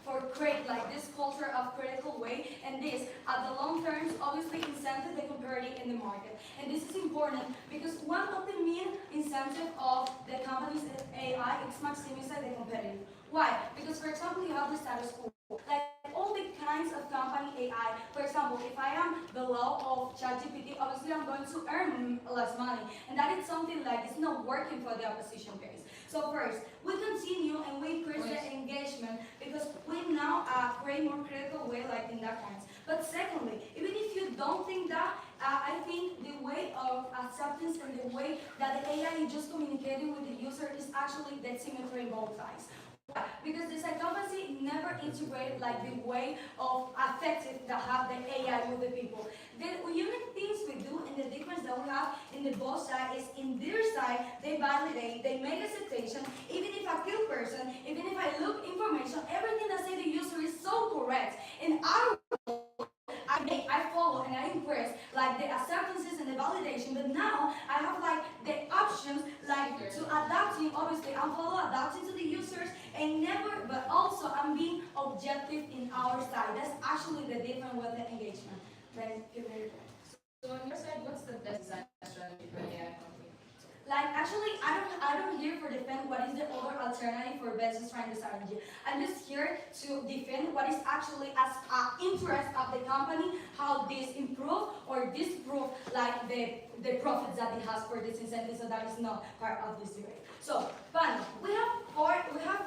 S7: for create like this culture of critical way, and this at the long term obviously incentive the competitive in the market. And this is important because one of the main incentive of the company's AI is maximize the competitive. Why? Because for example, you have the status quo. Like all the kinds of company AI, for example, if I am below of ChatGPT, obviously I'm going to earn less money. And that is something like it's not working for the opposition case. So first, we continue and we increase the engagement because we now create more critical way like in that kinds. But secondly, even if you don't think that, I think the way of acceptance and the way that the AI is just communicating with the user is actually the symmetry in both sides. Because the psychopathy never integrate like the way of effective that have the AI with the people. The unique things we do and the difference that we have in the both side is in their side, they validate, they make a citation, even if I kill person, even if I look information, everything that say the user is so correct. In our I follow and I increase like the acceptances and the validation, but now I have like the options like to adapting. Obviously, I'm follow adapting to the users and never, but also I'm being objective in our side. That's actually the difference with the engagement. Then give me.
S5: So on your side, what's the best design strategy for an AI company?
S7: Like actually, I don't here for defend what is the other alternative for business trying to strategy. I'm just here to defend what is actually as interest of the company, how this improve or disprove like the profits that it has for this incentive. So that is not part of this debate. So, finally, we have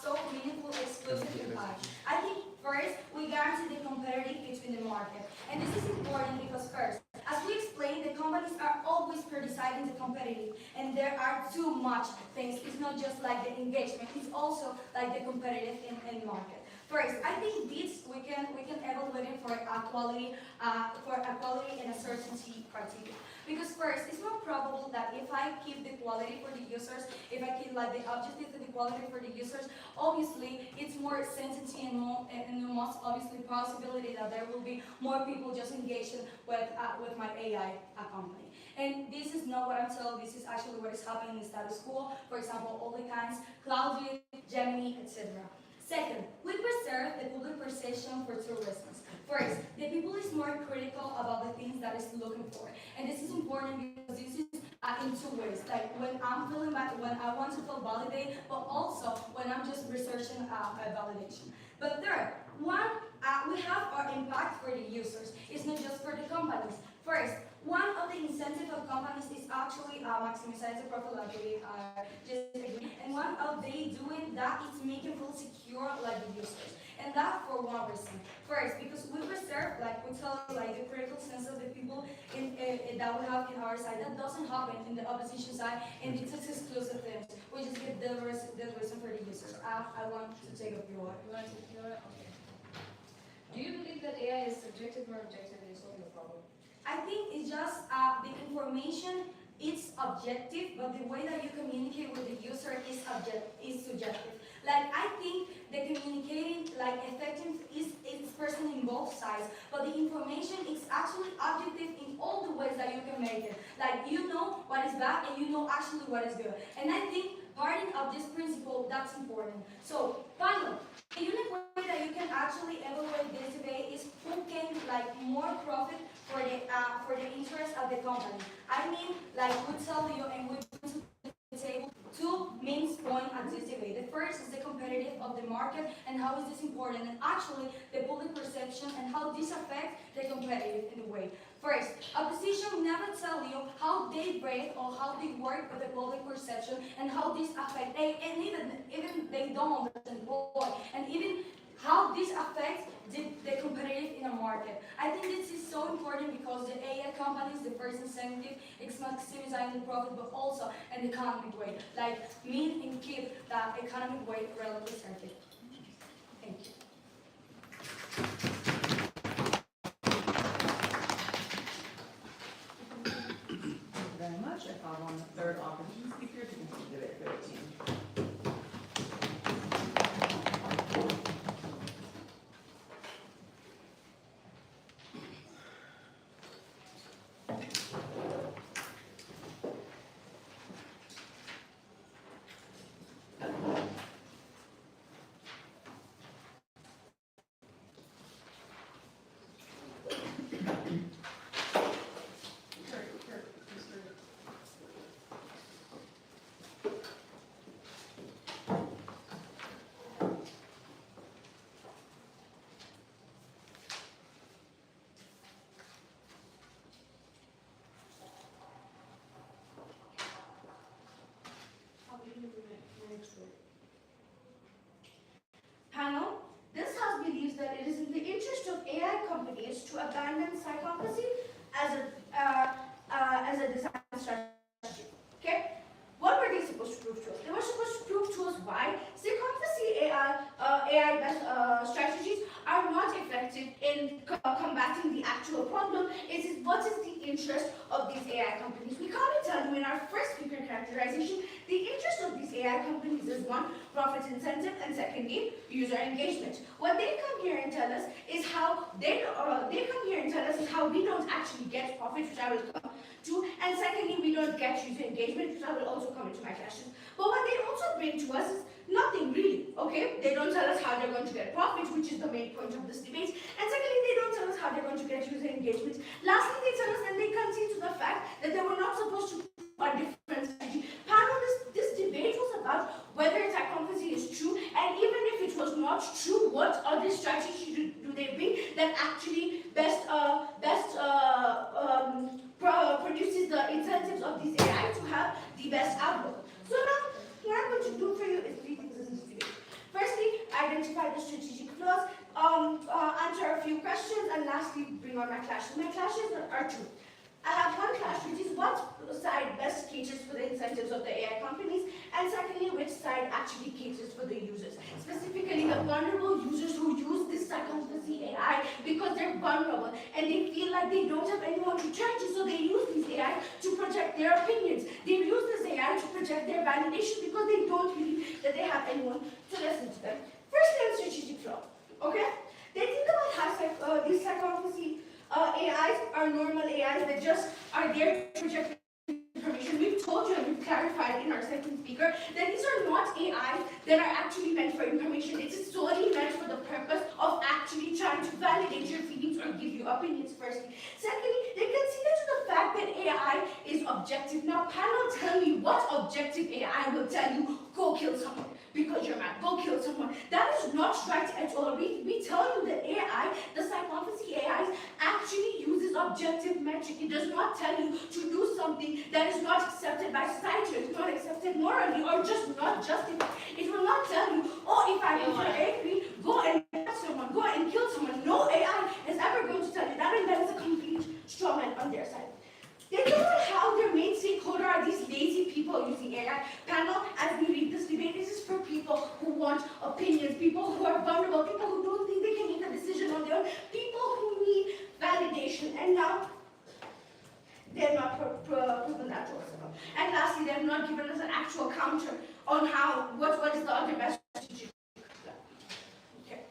S7: so meaningful exclusive impact. I think first we guarantee the competitive between the market, and this is important because first, as we explained, the companies are always criticizing the competitive, and there are too much things. It's not just like the engagement; it's also like the competitive in market. First, I think this we can evaluate it for equality and a certainty criteria. Because first, it's more probable that if I keep the quality for the users, if I keep like the objective and the quality for the users, obviously it's more certainty and the most obviously possibility that there will be more people just engaging with my AI company. And this is not what I'm telling. This is actually what is happening in the status quo. For example, all the kinds, Cloudview, Gemini, etc. Second, we preserve the public perception for two reasons. First, the people is more critical about the things that is looking for. And this is important because this is in two ways. Like when I'm feeling when I want to feel validated, but also when I'm just researching a validation. But third, we have our impact for the users. It's not just for the companies. First, one of the incentives of companies is actually maximizing the profit like we just agreed. And one of they doing that is making feel secure like the users. And that for one reason. First, because we preserve, like we tell you, like the critical sense of the people that we have in our side. That doesn't happen in the opposition side, and it's exclusive things. We just give the reason for the users. I want to take a view.
S5: You want to take your okay. Do you believe that AI is subjective or objective in solving the problem?
S7: I think it's just the information. It's objective, but the way that you communicate with the user is subjective. Like I think the communicating, like effective, is person in both sides, but the information is actually objective in all the ways that you can make it. Like you know what is bad and you know actually what is good. And I think parting of this principle that's important. So finally, the unique way that you can actually evaluate this debate is who can like more profit for the interest of the company. I mean, like we tell you and we bring to the table two main points at this debate. The first is the competitive of the market and how is this important, and actually the public perception and how this affects the competitive in a way. First, opposition never tell you how they break or how they work with the public perception and how this affects, and even they don't understand why, and even how this affects the competitive in a market. I think this is so important because the AI companies, the first incentive is maximizing the profit, but also an economic way, like mean and keep that economic way represented. Thank you.
S4: Thank you very much. I call on the third opposition speaker to continue debate 13.
S8: Panel, this House believes that it is in the interest of AI companies to abandon psychopathy as a design strategy. Okay? What were they supposed to prove to us? They were supposed to prove to us why psychopathy AI strategies are not effective in combating the actual problem. It is what is the interest of these AI companies. We can't tell you in our first speaker characterization, the interest of these AI companies is one, profit incentive, and secondly, user engagement. What they come here and tell us is how we don't actually get profit, which I will come to, and secondly, we don't get user engagement, which I will also come into my questions. But what they also bring to us is nothing really, okay? They don't tell us how they're going to get profit, which is the main point of this debate. And secondly, they don't tell us how they're going to get user engagement. Lastly, they tell us and they concede to the fact that they were not supposed to a different strategy. Panel, this debate was about whether psychopathy is true, and even if it was not true, what other strategies do they bring that actually best produces the incentives of these AI to have the best outlook. So now, what I'm going to do for you is three things in this debate. Firstly, identify the strategic flaws, answer a few questions, and lastly, bring on my clashes. My clashes are two. I have one clash, which is what side best caters for the incentives of the AI companies, and secondly, which side actually caters for the users. Specifically, the vulnerable users who use this psychopathy AI because they're vulnerable and they feel like they don't have anyone to turn to, so they use these AI to project their opinions. They use this AI to project their validation because they don't believe that they have anyone to listen to them. Firstly, on strategic flaw, okay? They think about how these psychopathy AIs are normal AIs that just are there to project information. We've told you and we've clarified in our second speaker that these are not AIs that are actually meant for information. It is solely meant for the purpose of actually trying to validate your feelings or give you opinions firstly. Secondly, they consider to the fact that AI is objective. Now, panel, tell me what objective AI will tell you, go kill someone because you're mad, go kill someone. That is not right at all. We tell you that AI, the psychopathy AIs, actually uses objective metric. It does not tell you to do something that is not accepted by society, or is not accepted morally, or just not justified. It will not tell you, oh, if you're angry, go and kill someone, go and kill someone. No AI is ever going to tell you that, and that is a complete straw man on their side. They talk about how their main stakeholder are these lazy people using AI. Panel, as we read this debate, this is for people who want opinions, people who are vulnerable, people who don't think they can make a decision on their own, people who need validation. And now, they have not proven that to us. And lastly, they have not given us an actual counter on how, what is the other best strategy. Okay.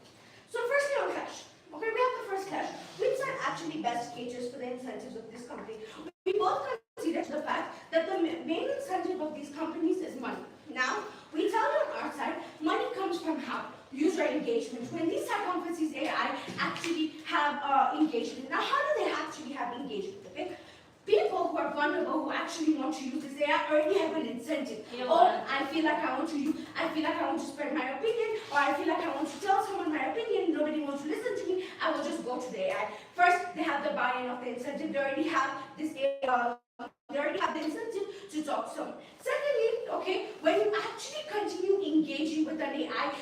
S8: So firstly on clash. Okay, we have the first clash. Which side actually best caters for the incentives of this company? We both consider the fact that the main incentive of these companies is money. Now, we tell you on our side, money comes from how? User engagement. When these psychopathies AI actually have engagement. Now, how do they actually have engagement? Okay? People who are vulnerable, who actually want to use this AI, already have an incentive. I feel like I want to spread my opinion, or I feel like I want to tell someone my opinion, nobody wants to listen to me, I will just go to the AI. First, they have the buy-in of the incentive, they already have this AI, they already have the incentive to talk to someone. Secondly, okay? When you actually continue engaging with an AI,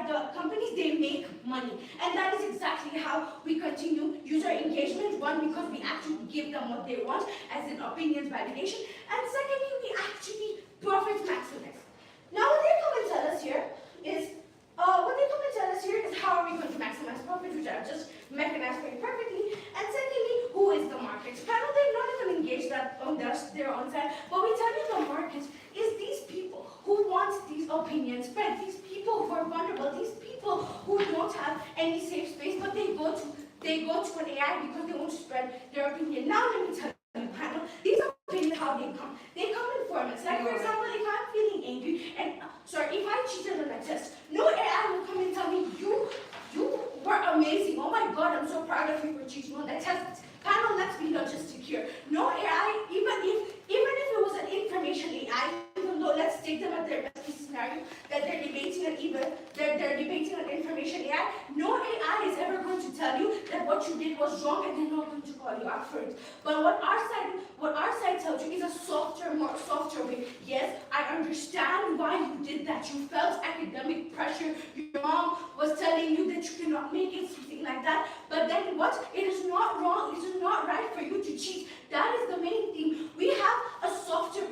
S8: the companies, they make money. And that is exactly how we continue user engagement. One, because we actually give them what they want, as in opinions validation. And secondly, we actually profit maximize. Now, what they come and tell us here is, how are we going to maximize profit, which I've just mechanized very perfectly. And secondly, who is the market? Panel, they're not even engaged that on their own side, but we tell you the market is these people who want these opinions spread, these people who are vulnerable, these people who don't have any safe space, but they go to an AI because they want to spread their opinion. Now let me tell you, panel, these opinions, how they come. They come in formats. Like for example, if I'm feeling angry and if I cheated on a test, no AI will come and tell me, you were amazing. Oh my God, I'm so proud of you for cheating on that test. Panel, let's be logistic here. No AI, even if it was an information AI, even though let's take them at their best case scenario, that they're debating an information AI, no AI is ever going to tell you that what you did was wrong and they're not going to call you out for it. But what our side tells you is a more softer way. Yes, I understand why you did that. You felt academic pressure. Your mom was telling you that you cannot make it, something like that. But then what? It is not wrong. It is not right for you to cheat. That is the main thing. We have a softer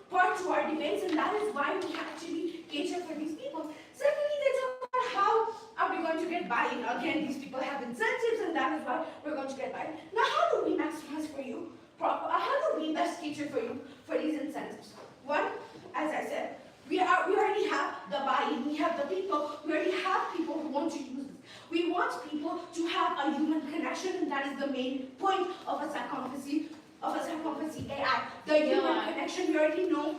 S8: part to our debates, and that is why we actually cater for these people. Secondly, they talk about how are we going to get buy-in. Again, these people have incentives, and that is why we're going to get buy-in. Now, how do we maximize for you? How do we best cater for you for these incentives? One, as I said, we already have the buy-in. We have the people. We already have people who want to use this. We want people to have a human connection, and that is the main point of a psychopathy AI. The human connection, we already know.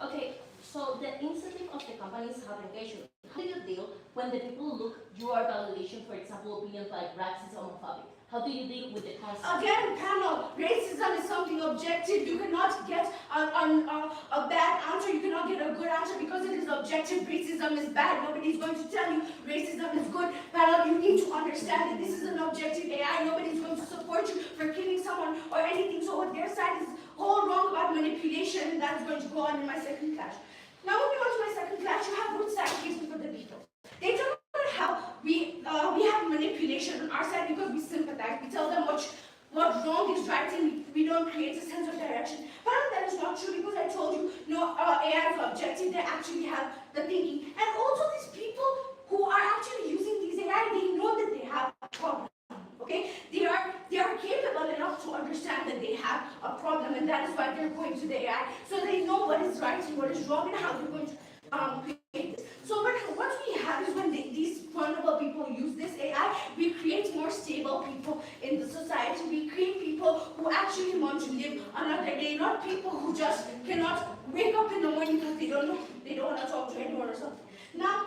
S6: Okay, so the incentive of the companies have engagement. How do you deal when the people look your validation, for example, opinions like racism or homophobic? How do you deal with the concept?
S8: Again, panel, racism is something objective. You cannot get a bad answer. You cannot get a good answer because it is objective. Racism is bad. Nobody is going to tell you racism is good. Panel, you need to understand that this is an objective AI. Nobody is going to support you for killing someone or anything. So what their side is all wrong about manipulation, and that is going to go on in my second clash. Now moving on to my second clash, you have both sides cases for the people. They talk about how we have manipulation on our side because we sympathize. We tell them what wrong is right, and we don't create a sense of direction. But that is not true because I told you, no, AI is objective. They actually have the thinking. And also these people who are actually using these AI, they know that they have a problem. Okay, they are capable enough to understand that they have a problem, and that is why they're going to the AI. So they know what is right and what is wrong and how they're going to create this. So what we have is when these vulnerable people use this AI, we create more stable people in the society. We create people who actually want to live another day, not people who just cannot wake up in the morning because they don't want to talk to anyone or something. Now,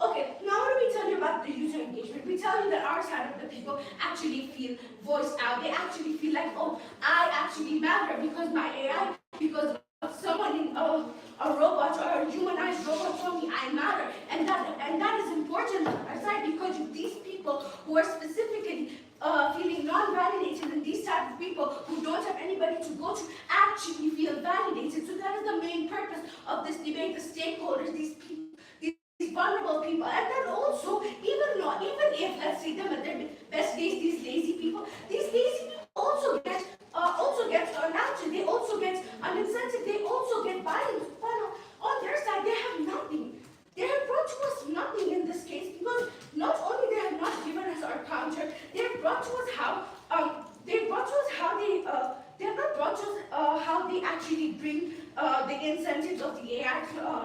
S8: okay, now what do we tell you about the user engagement? We tell you that our side of the people actually feel voiced out. They actually feel like, oh, I actually matter because my AI, because someone in a robot or a humanized robot told me I matter. And that is important on our side because these people who are specifically feeling non-validated and these type of people who don't have anybody to go to actually feel validated. So that is the main purpose of this debate, the stakeholders, these people, these vulnerable people. And then also, even if, let's say them at their best days, these lazy people also get an answer, they also get an incentive, they also get buy-in. On their side, they have nothing. They have brought to us nothing in this case because not only they have not given us our counter, they have brought to us how they actually bring the incentives of the AI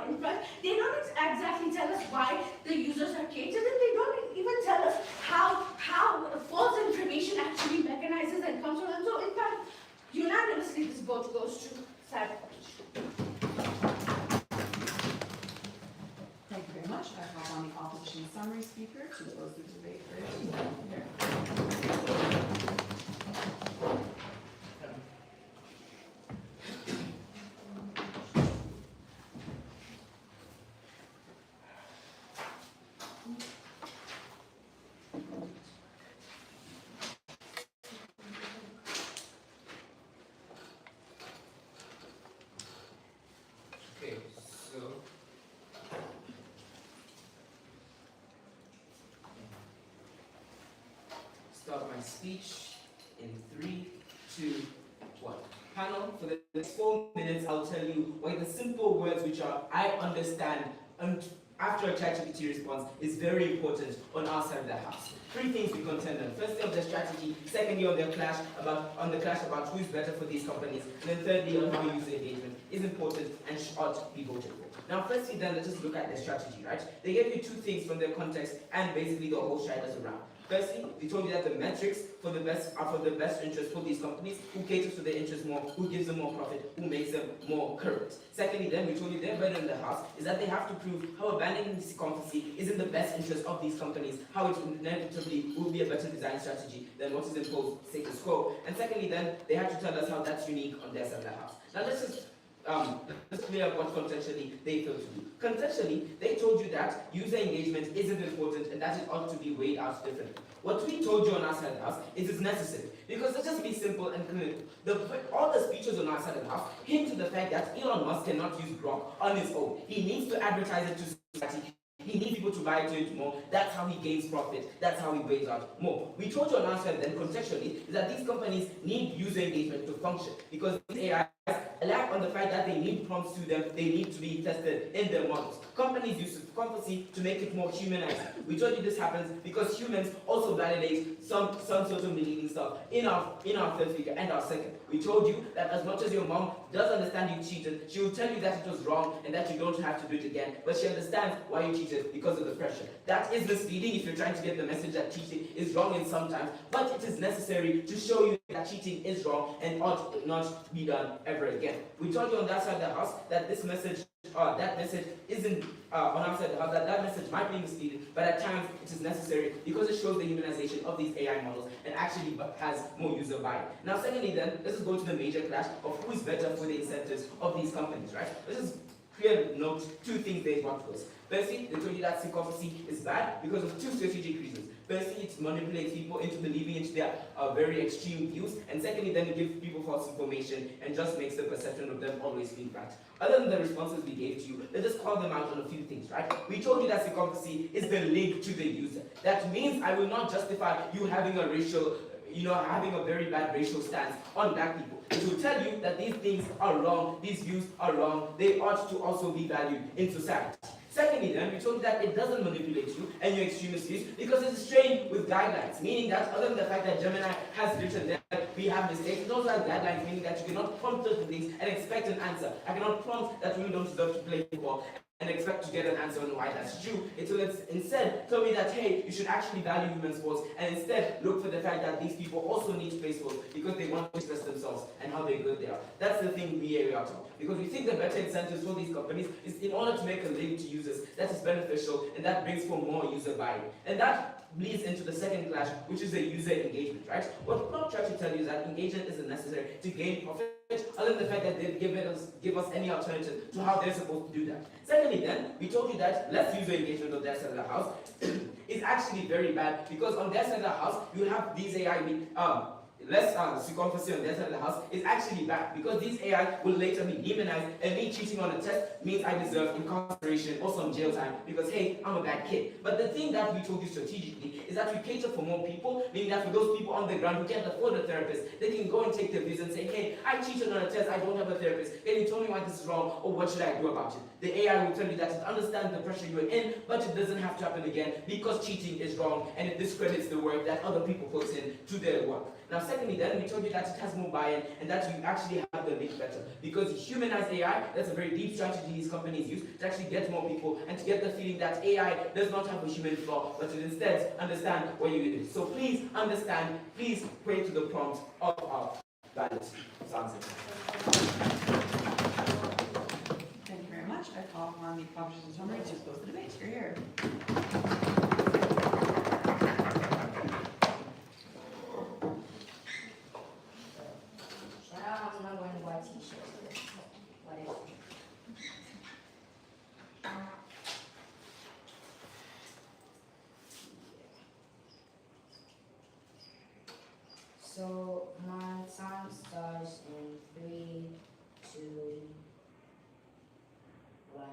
S8: in front. They don't exactly tell us why the users are catered, and they don't even tell us how false information actually mechanizes and comes from them. So in fact, unanimously this vote goes to sabotage.
S4: Thank you very much. I call on the opposition summary speaker to close the debate.
S9: speech in 3, 2, 1. Panel, for the next 4 minutes, I'll tell you why the simple words which are I understand and after a ChatGPT response is very important on our side of the house. 3 things we contend on. Firstly, on the strategy. Secondly, on the clash about who is better for these companies. And then thirdly, on how user engagement is important and ought be voted for. Now, firstly, then let's just look at the strategy, right? They gave you 2 things from their context and basically the whole strategy around. Firstly, we told you that the metrics for the best are for the best interest for these companies, who caters to their interests more, who gives them more profit, who makes them more current. Secondly, then we told you their burden in the house is that they have to prove how abandoning this competency is in the best interest of these companies, how it inevitably will be a better design strategy than what is imposed status quo. And secondly, then they have to tell us how that's unique on their side of the house. Now let's clear up what contextually they failed to do. Contextually, they told you that user engagement isn't important and that it ought to be weighed out differently. What we told you on our side of the house is it's necessary. Because let's just be simple and clear. All the speeches on our side of the house hint to the fact that Elon Musk cannot use Grok on his own. He needs to advertise it to society. He needs people to buy into it more. That's how he gains profit. That's how he weighs out more. We told you on our side then contextually is that these companies need user engagement to function because these AIs lack on the fact that they need prompts to them, they need to be tested in their models. Companies use competency to make it more humanized. We told you this happens because humans also validate some sort of misleading stuff in our first figure and our second. We told you that as much as your mom does understand you cheated, she will tell you that it was wrong and that you don't have to do it again, but she understands why you cheated because of the pressure. That is misleading if you're trying to get the message that cheating is wrong in some times, but it is necessary to show you that cheating is wrong and ought not be done ever again. We told you on that side of the house that this message, that message isn't on our side of the house, that message might be misleading, but at times it is necessary because it shows the humanization of these AI models and actually has more user buy-in. Now, secondly, then let's just go to the major clash of who is better for the incentives of these companies, right? Let's just clear note 2 things they want to us. Firstly, they told you that sycophancy is bad because of 2 strategic reasons. Firstly, it manipulates people into believing into their very extreme views, and secondly, then it gives people false information and just makes the perception of them always feel right. Other than the responses we gave to you, let's just call them out on a few things, right? We told you that sycophancy is the link to the user. That means I will not justify you having a racial, having a very bad racial stance on black people. It will tell you that these things are wrong, these views are wrong, they ought to also be valued in society. Secondly, then, we told you that it doesn't manipulate you and your extremist views because it's trained with guidelines, meaning that other than the fact that Gemini has written that we have mistakes, it also has guidelines, meaning that you cannot prompt us with things and expect an answer. I cannot prompt that women don't deserve to play football and expect to get an answer on why that's true. It will instead tell me that, hey, you should actually value human sports and instead look for the fact that these people also need to play sports because they want to express themselves and how good they are. That's the thing we area out of. Because we think the better incentives for these companies is in order to make a link to users that is beneficial and that brings for more user buy-in. And that bleeds into the second clash, which is the user engagement, right? What we're not trying to tell you is that engagement isn't necessary to gain profit, other than the fact that they give us any alternative to how they're supposed to do that. Secondly, then, we told you that less user engagement on their side of the house is actually very bad because on their side of the house, you have these AI less sycophancy on their side of the house is actually bad because these AI will later be demonized and me cheating on a test means I deserve incarceration or some jail time because, hey, I'm a bad kid. But the thing that we told you strategically is that we cater for more people, meaning that for those people on the ground who can't afford a therapist, they can go and take their views and say, hey, I cheated on a test, I don't have a therapist. Can you tell me why this is wrong or what should I do about it? The AI will tell you that it understands the pressure you're in, but it doesn't have to happen again because cheating is wrong and it discredits the work that other people put in to their work. Now, secondly, then we told you that it has more buy-in and that you actually have the link better. Because humanized AI, that's a very deep strategy these companies use to actually get more people and to get the feeling that AI does not have a human flaw, but it instead understand what you do. So please understand, please pray to the prompt of our ballot.
S4: Thank you very much. I call upon the proposition summary to close the debate. You're here.
S8: I'm not wearing a white t-shirt. Whatever. So my time starts in 3, 2, 1.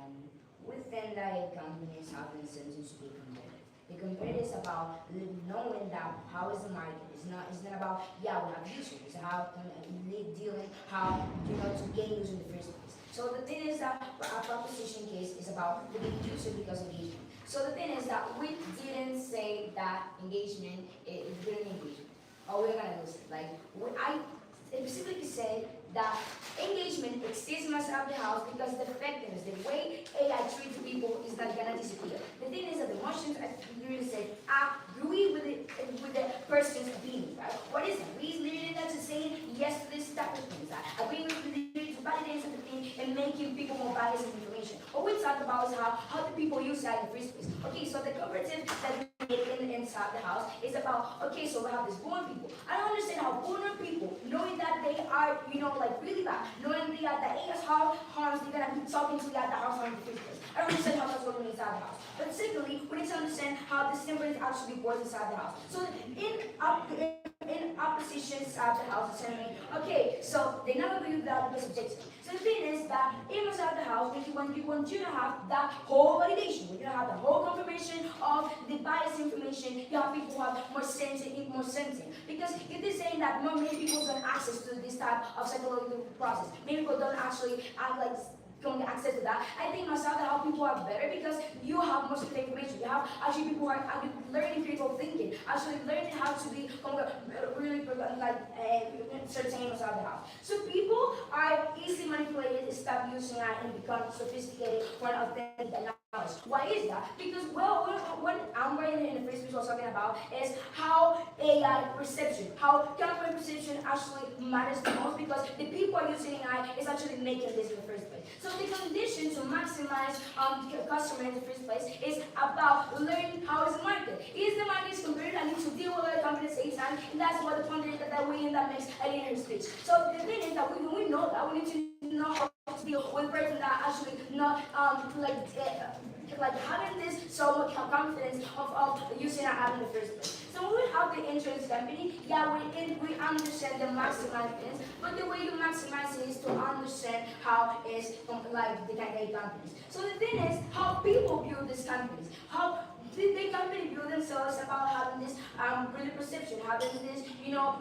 S8: Within that, companies have been sentenced to be competitive. The competitive is about knowing that how is the market. It's not about we have users. It's how dealing how to gain users in the first place. So the thing is that our proposition case is about the user because engagement. So the thing is that we didn't say that engagement is good engagement. Or we're gonna lose it. Like I specifically said that engagement exceeds myself the house because the effectiveness, the way AI treats people is not gonna disappear. The thing is that the Martians, I really said, agree with the person's opinion, right? What is it? We literally that to saying yes to this type of things. Agreeing with the to validate something and making people more biased in information. What we talk about is how the people use that in the first place. Okay, so the cooperative that we made inside the house is about, okay, so we have these born people. I don't understand how born people, knowing that they are, like really bad, knowing that AS harms, they're gonna be talking to the house in the first place. I don't understand how that's working inside the house. But secondly, we need to understand how this temperament actually works inside the house. So in opposition inside the house, it's saying, okay, so they never believe that because objective. So the thing is that inside the house, when you want you to have that whole validation, when you have the whole confirmation of the biased information, you have people who have more sensing. Because if they're saying that not many people don't access to this type of psychological process, many people don't actually don't get access to that. I think myself that how people are better because you have most of the information. You have actually people who are learning critical thinking, actually learning how to be really certain inside the house. So people are easily manipulated, stop using it and become sophisticated for an authentic knowledge. Why is that? Because what I'm writing in the first piece I was talking about is how AI perception, how camera perception actually matters the most because the people are using AI is actually making this in the first place. So the condition to maximize customer in the first place is about learning how is the market. Is the market competitive? I need to deal with other companies at the same time, and that's what the point is that we in that makes a linear speech. So the thing is that when we know that, we need to know how to deal with person that actually not like having this so much confidence of using an app in the first place. So when we have the insurance company, yeah, we understand the maximizing, but the way you maximize it is to understand how is like the companies. So the thing is how people build these companies, how the company build themselves about having this really perception, having this,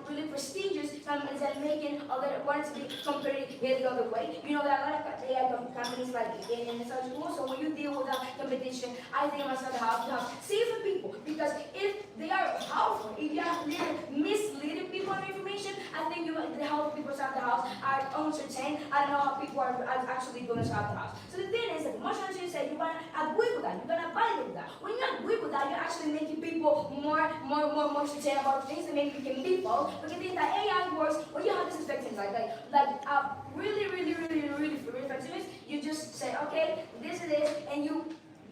S8: really prestigious companies and making other want to be competitive the other way. There are a lot of AI companies like in such schools. So when you deal with that competition, I think myself how to have safer people because if they are powerful, if you are misleading people on information, I think the health people inside the house are uncertain. I don't know how people are actually doing inside the house. So the thing is that much as you say you want to agree with that, you're gonna validate with that. When you agree with that, you're actually making people more certain about things and maybe you can be false. But the thing that AI works when you have this expectancy, really effectiveness, you just say, okay, this is this, and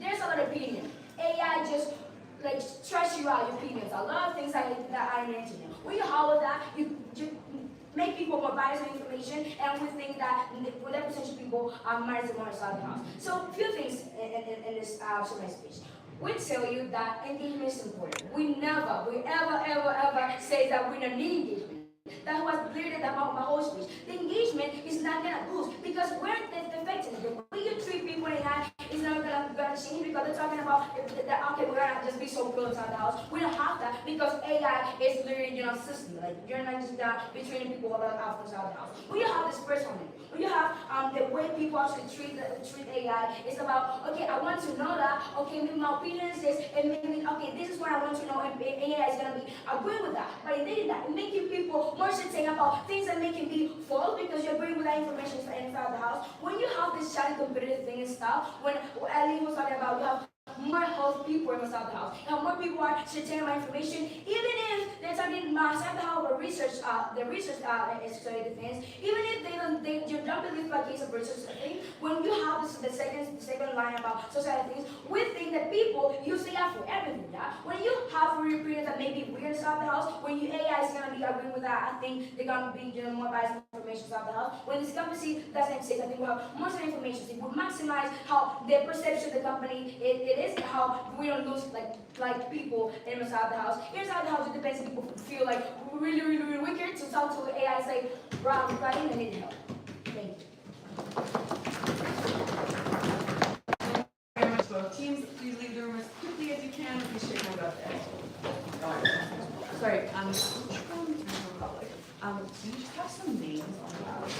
S8: there's a lot of opinion. AI just stress you out your opinions. A lot of things that I mentioned. When you have that, you make people more biased on information, and we think that with that percentage of people matters more inside the house. So a few things in this summary speech. We tell you that engagement is important. We ever say that we don't need engagement. That was clear about my whole speech. The engagement is not gonna boost because we're effective. The way you treat people in that is not gonna change because they're talking about okay, we're gonna just be so close out the house. We don't have that because AI is literally system. Like you're not just be treating people about outside the house. When you have this personality, when you have the way people actually treat AI, it's about okay, I want to know that. Okay, maybe my opinion is this, and maybe okay, this is what I want to know, and AI is gonna be agree with that. But in doing that, making people more certain about things that make it be false because you agree with that information inside the house. When you have this shiny competitive thing and stuff, when Ali was talking about you have more health people inside the house, and more people are certain about information, even if they're talking outside the house or research, the research study things, even if you don't believe about case of research thing, when you have the second line about society things, we think that people use AI for everything. Yeah? When you have repeated that maybe weird inside the house, when you AI is gonna be agreeing with that, I think they're gonna be more biased information inside the house. When this company doesn't exist, I think we have more information. It will maximize how the perception of the company it is, and how we don't lose like people inside the house. Inside the house, it depends if people feel like really wicked to talk to AI and say, bro, I'm crying, I need help. Thank you.
S4: Very much, teams, please leave the room as quickly as you can. Please shake hands out there. Sorry, which one? Republic. Do you just have some names on the ballot?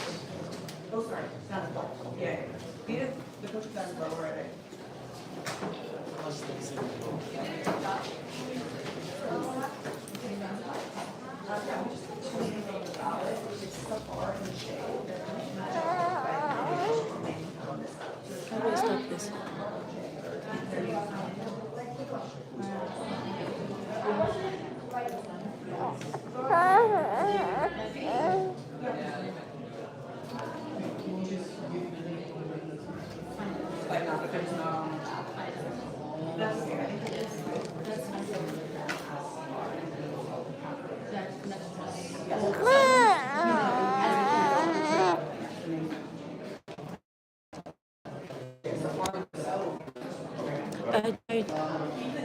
S4: Oh, sorry, Zanzibar. Yeah. Be the coach of Zanzibar, where are they? Yeah, we just have two names on the ballot. It's Safar and Shay.
S2: How do I stop this?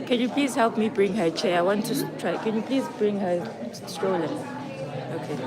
S2: Can you please help me bring her chair? I want to try. Can you please bring her stroller? Okay.